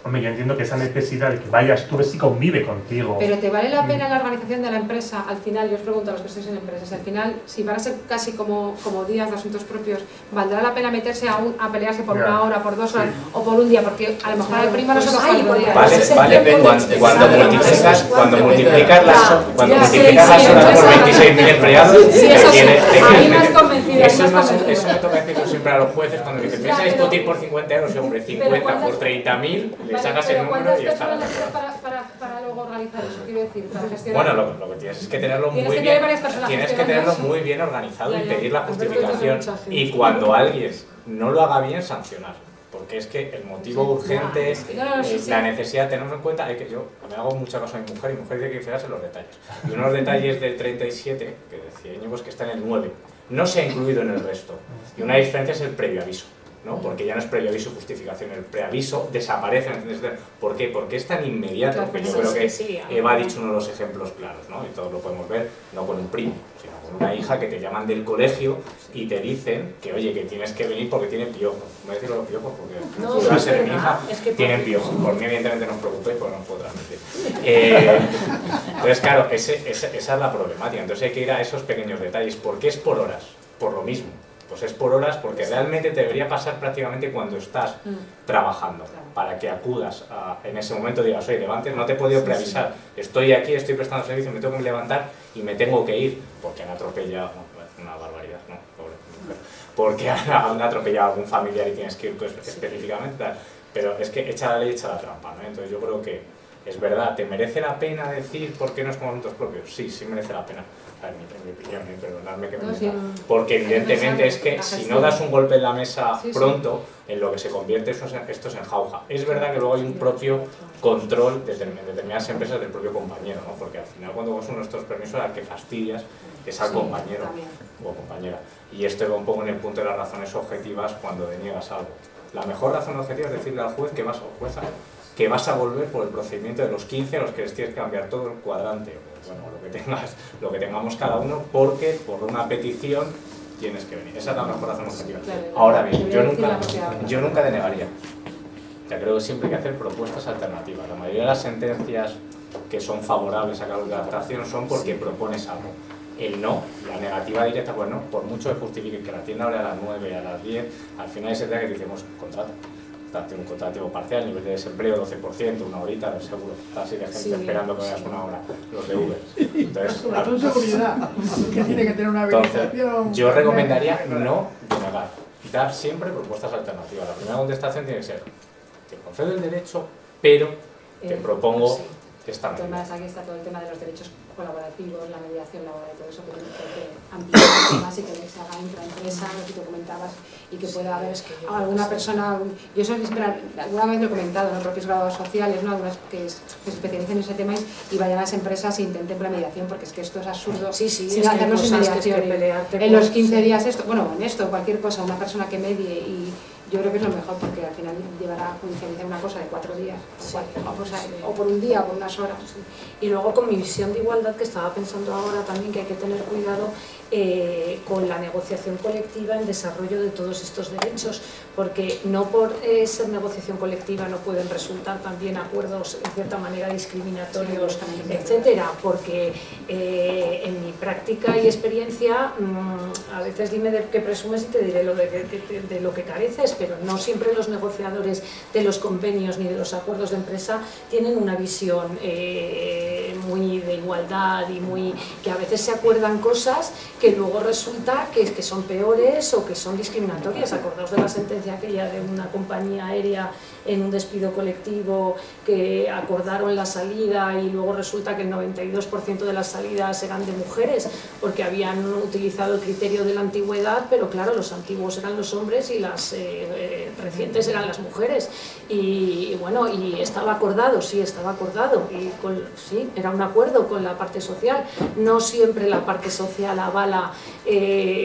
Hombre, yo entiendo que esa necesidad de que vayas tú, ves si convive contigo. Pero ¿te vale la pena la organización de la empresa? Al final, yo os pregunto a los que estáis en empresas, al final, si van a ser casi como días de asuntos propios, ¿valdrá la pena meterse a pelearse por una hora, por 2 horas o por un día? Porque a lo mejor al primo no se coge el día. Vale, cuando multiplicas las horas por 26.000 empleados, sí, eso sí, a mí me has convencido. Eso me toca decirlo siempre a los jueces cuando dicen, ¿me vas a discutir por 50 euros? Hombre, 50 por 30.000, le sacas el número y ya está. Para luego organizar eso, quiero decir, para gestionar. Bueno, lo que tienes es que tenerlo muy bien. Tienes que tenerlo muy bien organizado y pedir la justificación. Y cuando alguien no lo haga bien, sancionar. porque es que el motivo urgente, la necesidad, tenemos en cuenta, que yo me hago mucha cosa a mi mujer, y mi mujer dice que fijarse en los detalles. Y unos detalles del 37, que decía Íñigo, que está en el 9, no se ha incluido en el resto. Y una diferencia es el previo aviso, ¿no? Porque ya no es previo aviso y justificación, el preaviso desaparece. ¿Por qué? Porque es tan inmediato, que yo creo que Eva ha dicho uno de los ejemplos claros, ¿no? Y todos lo podemos ver, no con un primo, sino con una hija que te llaman del colegio y te dicen que, oye, que tienes que venir porque tiene piojos. No voy a decirlo de los piojos porque no va a ser mi hija, tienen piojos. Por mí, evidentemente, no os preocupéis porque no os puedo transmitir. Entonces, claro, esa es la problemática. Entonces hay que ir a esos pequeños detalles. ¿Por qué es por horas? Por lo mismo. Pues es por horas porque realmente te debería pasar prácticamente cuando estás trabajando, para que acudas en ese momento, digas, oye, levantes, no te he podido preavisar, estoy aquí, estoy prestando servicio, me tengo que levantar y me tengo que ir, porque han atropellado, una barbaridad, ¿no? Pobre mujer, porque han atropellado a algún familiar y tienes que ir tú específicamente, pero es que echa la ley, echa la trampa, ¿no? Entonces yo creo que es verdad, ¿te merece la pena decir por qué no es con asuntos propios? Sí, sí merece la pena. En mi opinión, perdonadme que me meta. Porque evidentemente es que si no das un golpe en la mesa pronto, en lo que se convierte esto es en jauja. Es verdad que luego hay un propio control de determinadas empresas del propio compañero, ¿no? Porque al final cuando vas uno de estos permisos al que fastidias es al compañero o compañera. Y esto va un poco en el punto de las razones objetivas cuando deniegas algo. La mejor razón objetiva es decirle al juez que vas a volver por el procedimiento de los 15 a los que les tienes que cambiar todo el cuadrante, bueno, lo que tengamos cada uno, porque por una petición tienes que venir. Esa es la mejor razón objetiva. Ahora bien, yo nunca denegaría. Ya creo que siempre hay que hacer propuestas alternativas. La mayoría de las sentencias que son favorables a causa de adaptación son porque propones algo. El no, la negativa directa, pues no, por mucho que justifique que la tienda abre a las 9, a las 10, al final hay sentencia que decimos, contrato. Un contrato parcial, nivel de desempleo 12%, una horita, seguro. Está así de gente esperando que veas una hora, los de Uber. Entonces, claro, seguridad, que tiene que tener una habilitación. Yo recomendaría no denegar, dar siempre propuestas alternativas. La primera contestación tiene que ser, te concedo el derecho, pero te propongo esta medida. Además, aquí está todo el tema de los derechos colaborativos, la mediación laboral y todo eso, que hay que ampliar más y que se haga intraempresa, lo que tú comentabas, y que pueda haber alguna persona, yo eso alguna vez lo he comentado, en los propios graduados sociales, ¿no? Algunas que se especialicen en ese tema y vayan a las empresas e intenten la mediación, porque es que esto es absurdo, sin hacernos mediación, en los 15 días esto, bueno, en esto, cualquier cosa, una persona que medie, y yo creo que es lo mejor, porque al final llevará a judicializar una cosa de 4 días, o por un día, o por unas horas. Y luego con mi visión de igualdad, que estaba pensando ahora también que hay que tener cuidado con la negociación colectiva en desarrollo de todos estos derechos, porque no por ser negociación colectiva no pueden resultar también acuerdos en cierta manera discriminatorios, etcétera, porque en mi práctica y experiencia a veces dime de qué presumes y te diré de lo que careces, pero no siempre los negociadores de los convenios ni de los acuerdos de empresa tienen una visión muy de igualdad y que a veces se acuerdan cosas que luego resulta que son peores o que son discriminatorias. Acordaos de la sentencia aquella de una compañía aérea en un despido colectivo que acordaron la salida y luego resulta que el 92% de las salidas eran de mujeres porque habían utilizado el criterio de la antigüedad, pero claro, los antiguos eran los hombres y las recientes eran las mujeres. Y bueno, y estaba acordado, sí, estaba acordado, y sí, era un acuerdo con la parte social. No siempre la parte social avala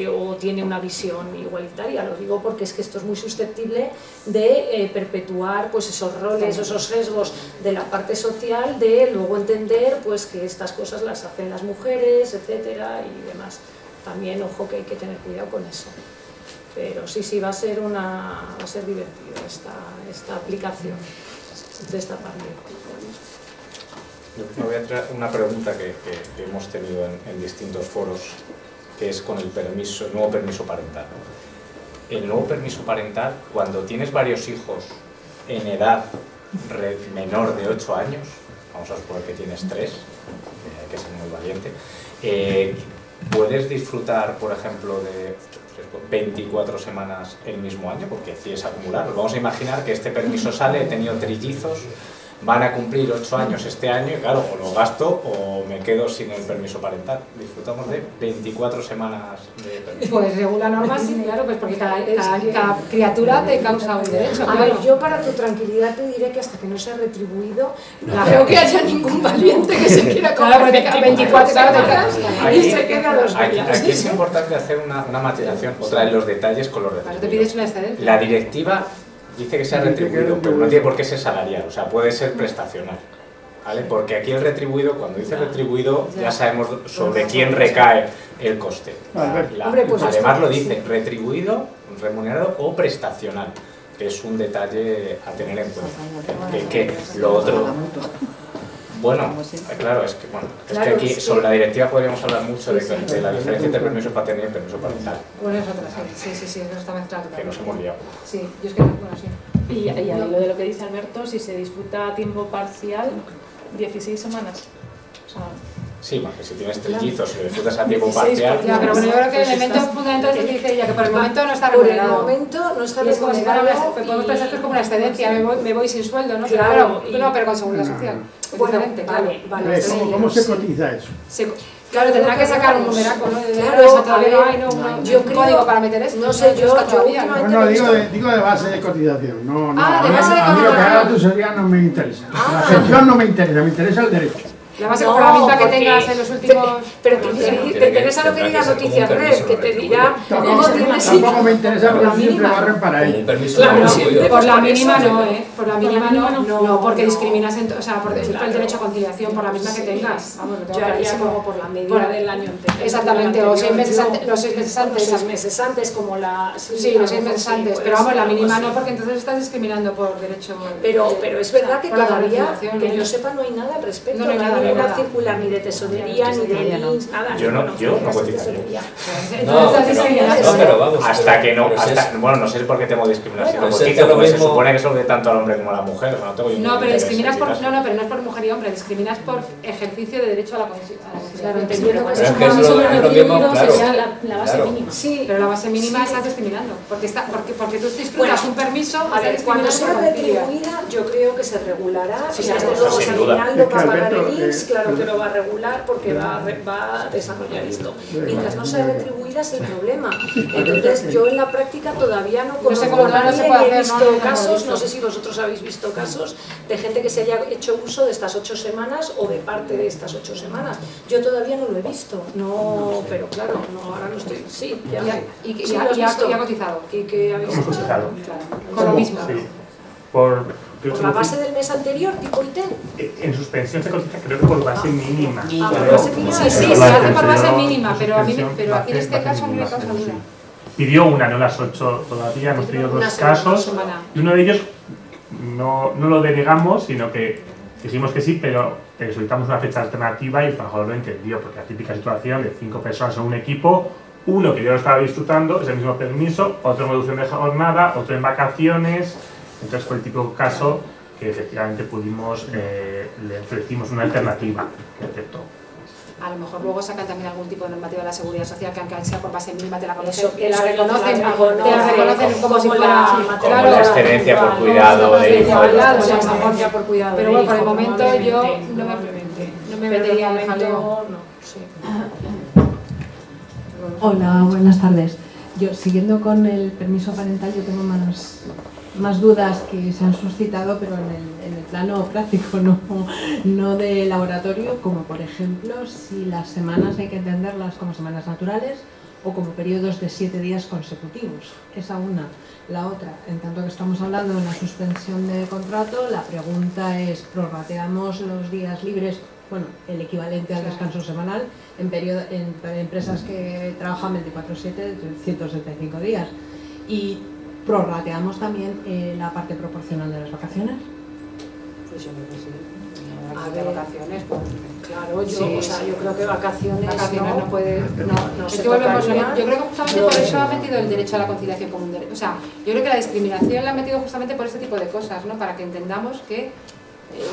o tiene una visión igualitaria, lo digo porque es que esto es muy susceptible de perpetuar pues esos roles, esos sesgos de la parte social, de luego entender pues que estas cosas las hacen las mujeres, etcétera, y demás. También, ojo, que hay que tener cuidado con eso. Pero sí, va a ser divertido esta aplicación de esta parte. Me voy a traer una pregunta que hemos tenido en distintos foros, que es con el nuevo permiso parental. El nuevo permiso parental, cuando tienes varios hijos en edad menor de 8 años, vamos a suponer que tienes 3, hay que ser muy valiente, puedes disfrutar, por ejemplo, de 24 semanas el mismo año, porque decides acumular. Vamos a imaginar que este permiso sale, he tenido trillizos, van a cumplir 8 años este año y claro, o lo gasto o me quedo sin el permiso parental. Disfrutamos de 24 semanas de permiso. Pues según la norma sí, claro, pues porque cada criatura te causa un derecho. A ver, yo para tu tranquilidad te diré que hasta que no sea retribuido, no creo que haya ningún valiente que se quiera coger 24 semanas y se queda 2 días. Aquí es importante hacer una matización, otra de los detalles con los retribuidos. Te pides una excedencia. La directiva dice que sea retribuido, pero no tiene por qué ser salarial, o sea, puede ser prestacional, ¿vale? Porque aquí el retribuido, cuando dice retribuido, ya sabemos sobre quién recae el coste. Además lo dice, retribuido, remunerado o prestacional, que es un detalle a tener en cuenta. Que lo otro... Bueno, claro, es que aquí sobre la directiva podríamos hablar mucho de la diferencia entre permiso paternidad y permiso parental. Bueno, es otra, sí, eso está mezclado. Que nos hemos liado. Sí, yo es que no, bueno, sí. Y a lo de lo que dice Alberto, si se disfruta a tiempo parcial, 16 semanas. O sea, sí, más que si tienes trillizos y lo disfrutas a tiempo parcial... Ya, pero bueno, yo creo que el elemento fundamental es lo que dice ella, que por el momento no está remunerado. Por el momento no está remunerado. Es como si fuera podemos pensar que es como una excedencia, me voy sin sueldo, ¿no? Claro, no, pero con seguridad social. Bueno, vale. ¿Cómo se cotiza eso? Claro, tendrá que sacar un numeraco, ¿no? Claro, todavía no hay un código para meter esto. No sé, yo Bueno, digo de base de cotización. No, de base de a mí lo que haga tu sería no me interesa. La gestión no me interesa el derecho. La base por la misma que tengas en los últimos... Pero te interesa lo que diga Noticias Red, que te dirá cómo tienes... Tampoco me interesa porque siempre barren para ello. Por la mínima no, Por la mínima no, porque discriminas, o sea, por el derecho a conciliación, por la misma que tengas. Vamos, yo haría como por la media del año anterior. Exactamente, o 6 meses antes, los 6 meses antes. 6 meses antes, como la... Sí, los 6 meses antes, pero vamos, la mínima no, porque entonces estás discriminando por derecho... Pero es verdad que todavía, que yo sepa, no hay nada al respecto. No hay nada circular, ni de tesorería, ni de links, nada. Yo no cotizaría. No, pero vamos. Hasta que no, bueno, no sé por qué tengo discriminación. Porque se supone que es de tanto al hombre como a la mujer. No, pero discriminas por... No, pero no es por mujer y hombre, discriminas por ejercicio de derecho a la conciliación. Pero es que es lo mismo, claro. La base mínima. Sí, pero la base mínima estás discriminando. Porque tú disfrutas un permiso... A ver, cuando sea retribuida, yo creo que se regulará. O sea, luego al final lo va a pagar el INSS, claro que lo va a regular porque va a desarrollar esto. Mientras no sea retribuida es el problema. Entonces yo en la práctica todavía no conozco a nadie y he visto casos, no sé si vosotros habéis visto casos de gente que se haya hecho uso de estas 8 semanas o de parte de estas 8 semanas. Yo todavía no lo he visto, no, pero claro, no, ahora no estoy... Sí, ya ha cotizado. ¿Y qué habéis hecho? Cotizado. Con lo mismo. Sí. Por la base del mes anterior, tipo IT. En suspensión se cotiza creo que por base mínima. Por base mínima. Sí, se hace por base mínima, pero aquí en este caso no me causa duda. Pidió una, no las 8 todavía, nos pidió 2 casos y uno de ellos no lo denegamos, sino que dijimos que sí, pero solicitamos una fecha alternativa y el trabajador lo entendió, porque la típica situación de 5 personas en un equipo, uno que yo lo estaba disfrutando, es el mismo permiso, otro en reducción de jornada, otro en vacaciones. Entonces fue el típico caso que efectivamente le ofrecimos una alternativa que aceptó. A lo mejor luego sacan también algún tipo de normativa de la seguridad social que aunque sea por base mínima te la conocen, te la reconocen como si fuera la excedencia por cuidado de hijo. Pero bueno, por el momento yo no me metería en dejarlo. Hola, buenas tardes. Yo, siguiendo con el permiso parental, yo tengo más dudas que se han suscitado, pero en el plano práctico, no de laboratorio, como por ejemplo si las semanas hay que entenderlas como semanas naturales o como periodos de 7 días consecutivos. Esa una. La otra, en tanto que estamos hablando de una suspensión de contrato, la pregunta es, ¿prorrateamos los días libres, bueno, el equivalente al descanso semanal, en empresas que trabajan 24/7, 175 días? Y ¿prorrateamos también la parte proporcional de las vacaciones? Pues yo creo que sí. A ver, vacaciones, pues, claro, yo creo que vacaciones no puede... No se yo creo que justamente por eso ha metido el derecho a la conciliación como un derecho. O sea, yo creo que la discriminación la ha metido justamente por este tipo de cosas, ¿no? Para que entendamos que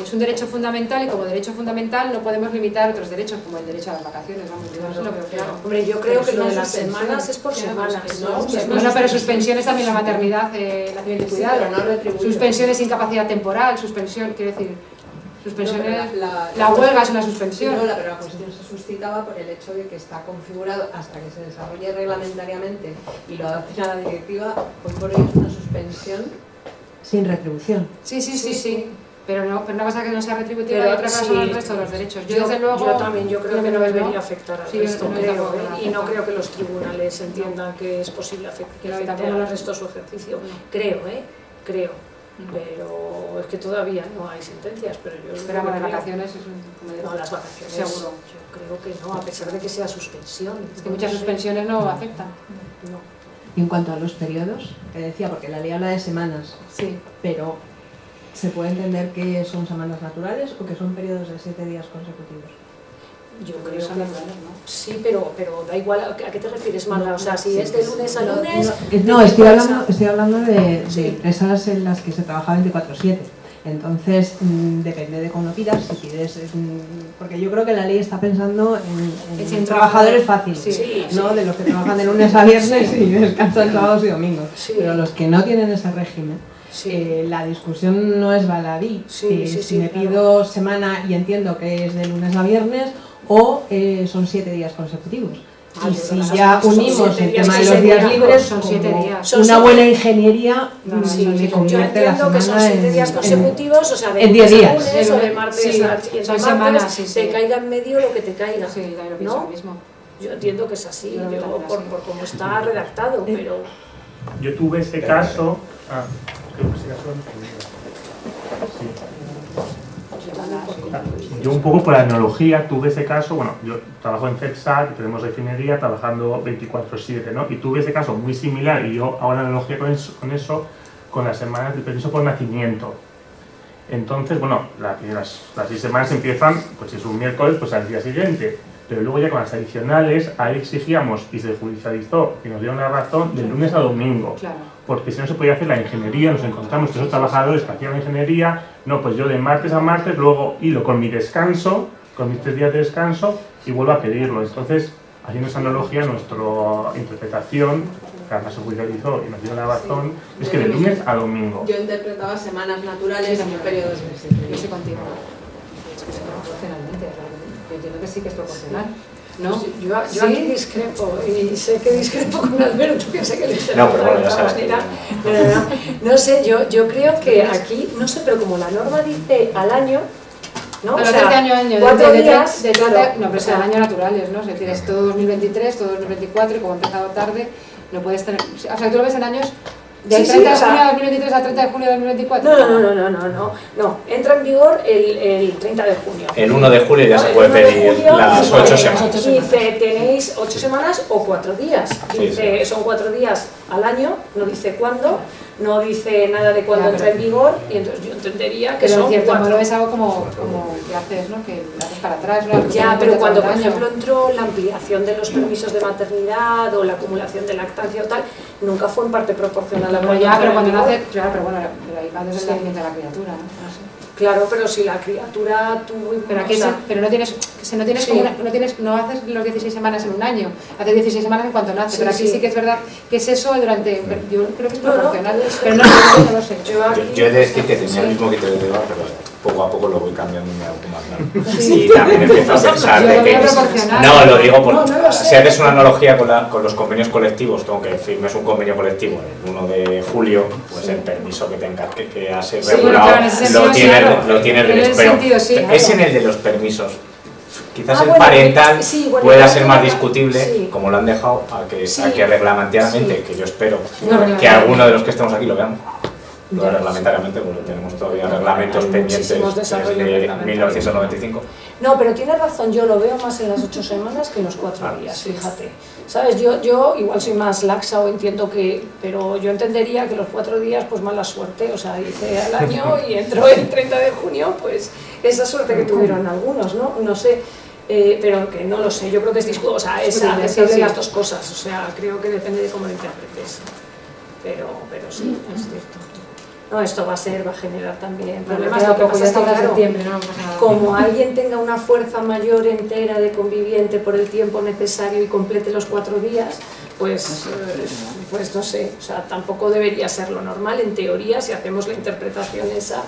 es un derecho fundamental y como derecho fundamental no podemos limitar otros derechos como el derecho a las vacaciones. Vamos, eso lo veo claro. Hombre, yo creo que lo de las semanas es por semanas, ¿no? Bueno, pero suspensiones también la maternidad, nacimiento y cuidado, suspensiones de incapacidad temporal, suspensión, quiero decir, Suspensiones, la huelga es una suspensión. No, pero la posición se suscitaba por el hecho de que está configurado hasta que se desarrolle reglamentariamente y lo adapten a la directiva, hoy por hoy es una suspensión sin retribución. Sí. Pero una cosa que no sea retributiva y otra cosa son el resto de los derechos. Yo desde luego... Yo también, yo creo que no debería ¿no? afectar al Sí, resto, no, creo, y no creo que los tribunales entiendan que es posible que afecte al resto de su ejercicio. Creo. Pero es que todavía no hay sentencias, pero yo... Esperamos las vacaciones, no, las vacaciones seguro. Yo creo que no, a pesar de que sea suspensión. Es que muchas suspensiones no afectan. No. Y en cuanto a los periodos, que decía, porque la ley habla de semanas, sí, pero ¿se puede entender que son semanas naturales o que son periodos de 7 días consecutivos? Yo creo que no. Sí, pero da igual, ¿a qué te refieres, Marga? O sea, si es de lunes a lunes... No, estoy hablando de empresas en las que se trabaja 24/7. Entonces, depende de cómo lo pidas, si pides... porque yo creo que la ley está pensando en trabajadores fáciles, ¿no? De los que trabajan de lunes a viernes y descansan sábados y domingos. Pero los que no tienen ese régimen, la discusión no es baladí. Si me pido semana y entiendo que es de lunes a viernes o son 7 días consecutivos. Y si ya unimos el tema de los días libres, son 7 días. Una buena ingeniería me convierte la semana que son 7 días consecutivos, o sea, de 10 días. lunes o de martes a son semanas, te caiga en medio lo que te caiga. Sí, lo pienso lo mismo. Yo entiendo que es así, por cómo está redactado, pero... Yo tuve ese caso... Yo un poco por analogía tuve ese caso, bueno, yo trabajo en CEPSAC, tenemos refinería trabajando 24/7, ¿no? Y tuve ese caso muy similar y yo hago la analogía con eso, con las semanas de permiso por nacimiento. Entonces, bueno, las 6 semanas empiezan, pues si es un miércoles, pues al día siguiente. Pero luego ya con las adicionales, ahí exigíamos y se judicializó y nos dieron la razón de lunes a domingo. Claro. Porque si no se podía hacer la ingeniería, nos encontramos que esos trabajadores que hacían la ingeniería, no, pues yo de martes a martes, luego hilo con mi descanso, con mis 3 días de descanso y vuelvo a pedirlo. Entonces, haciendo esa analogía, nuestra interpretación, que además se judicializó y nos dio la razón, es que de lunes a domingo. Yo interpretaba semanas naturales en periodos de 7 días. Yo estoy contigo. Proporcionalmente, yo entiendo que sí que es proporcional. ¿No? Yo aquí discrepo, y sé que discrepo con Alberto, que sé que le interesa no, pero bueno, ya sabes manera. No sé, yo creo que aquí, no sé, pero como la norma dice al año, ¿no? Pero o sea, de año, 4 días, claro, no, pero sea, al año naturales, ¿no? Es decir, es todo 2023, todo 2024, y como ha empezado tarde, no puedes tener... O sea, tú lo ves en años... ¿Del 30 de junio de 2023 al 30 de junio de 2024? No. Entra en vigor el 30 de junio. El 1 de julio ya se puede pedir las 8 semanas. Dice, tenéis 8 semanas o 4 días. Dice, son 4 días al año, no dice cuándo, no dice nada de cuándo entra en vigor, y entonces yo entendería que son son cierto 4. modo es algo como que haces, ¿no? Que haces para atrás, ¿no? Ya, pero cuando por ejemplo entró la ampliación de los permisos de maternidad o la acumulación de lactancia o tal, nunca fue en parte proporcional a pero cuando nace, claro, pero bueno, ahí va desde el nacimiento de la criatura, ¿no? No sé. Claro, pero si la criatura tuvo... Pero aquí pero no tienes, no haces los 16 semanas en un año, haces 16 semanas en cuanto nace, pero aquí sí que es verdad que es eso durante, yo creo que es proporcional, pero no lo sé. Yo he de decir que tenía el mismo criterio de Eva, pero poco a poco lo voy cambiando y me hago más claro. Y también empiezo a pensar de que... No, lo digo porque si haces una analogía con los convenios colectivos, tú aunque firmes un convenio colectivo el 1 de julio, pues el permiso que tengas que has regulado lo tienes derecho, pero es en el de los permisos. Quizás el parental pueda ser más discutible, como lo han dejado, a que reglamentariamente, que yo espero que alguno de los que estemos aquí lo veamos. Reglamentariamente, porque tenemos todavía reglamentos pendientes desde 1995. No, pero tienes razón, yo lo veo más en las 8 semanas que en los 4 días, fíjate. ¿Sabes? Yo igual soy más laxa o entiendo que... Pero yo entendería que los 4 días, pues mala suerte, o sea, hice al año y entró el 30 de junio, pues esa suerte que tuvieron algunos, ¿no? No sé, pero que no lo sé, yo creo que es discutible, o sea, es aceptable las dos cosas, o sea, creo que depende de cómo lo interpretes. Pero sí, es cierto. No, esto va a generar también problemas. Lo que pasa es que, claro, como alguien tenga una fuerza mayor entera de conviviente por el tiempo necesario y complete los 4 días, pues no sé, o sea, tampoco debería ser lo normal en teoría si hacemos la interpretación esa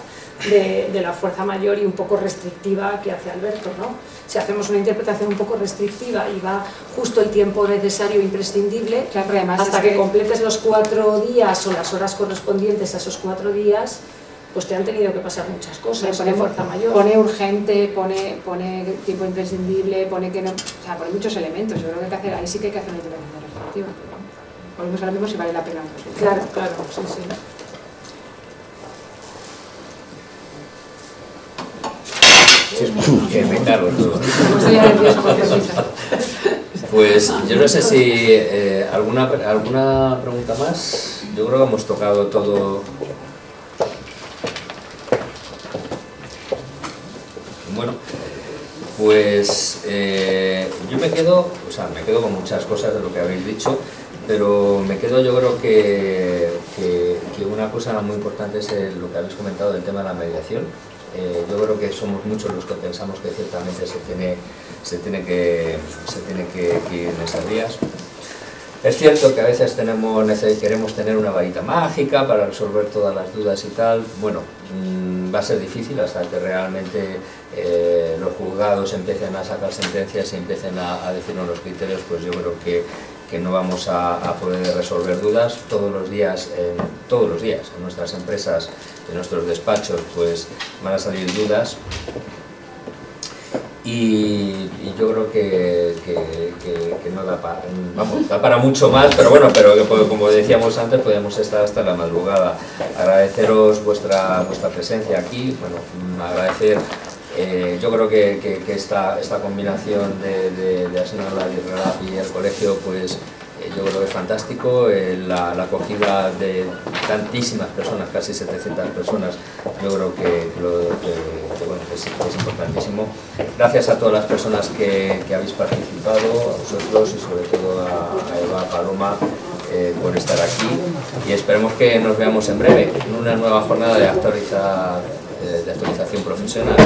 de la fuerza mayor y un poco restrictiva que hace Alberto, ¿no? Si hacemos una interpretación un poco restrictiva y va justo el tiempo necesario e imprescindible, hasta que completes los 4 días o las horas correspondientes a esos 4 días, pues te han tenido que pasar muchas cosas de fuerza mayor. Pone urgente, pone tiempo imprescindible, pone que no, o sea, pone muchos elementos. Yo creo que hay que hacer, ahí sí que hay que hacer una interpretación restrictiva. Volvemos a lo mismo si vale la pena. Claro, claro, sí, sí. Que me cargo todo. Pues yo no sé si alguna pregunta más. Yo creo que hemos tocado todo. Bueno, pues yo me quedo con muchas cosas de lo que habéis dicho, pero me quedo, yo creo que una cosa muy importante es lo que habéis comentado del tema de la mediación. Yo creo que somos muchos los que pensamos que ciertamente se tiene que ir en esas vías. Es cierto que a veces queremos tener una varita mágica para resolver todas las dudas y tal. Bueno, va a ser difícil hasta que realmente los juzgados empiecen a sacar sentencias y empiecen a decirnos los criterios, pues yo creo que no vamos a poder resolver dudas. Todos los días en nuestras empresas, en nuestros despachos, pues van a salir dudas. Y yo creo que no da para mucho más, pero bueno, como decíamos antes, podemos estar hasta la madrugada. Agradeceros vuestra presencia aquí, bueno, agradecer, yo creo que esta combinación de Asnala y el colegio, pues yo creo que es fantástico, la acogida de tantísimas personas, casi 700 personas, yo creo que es importantísimo. Gracias a todas las personas que habéis participado, a vosotros y sobre todo a Eva, a Paloma, por estar aquí, y esperemos que nos veamos en breve en una nueva jornada de actualización profesional.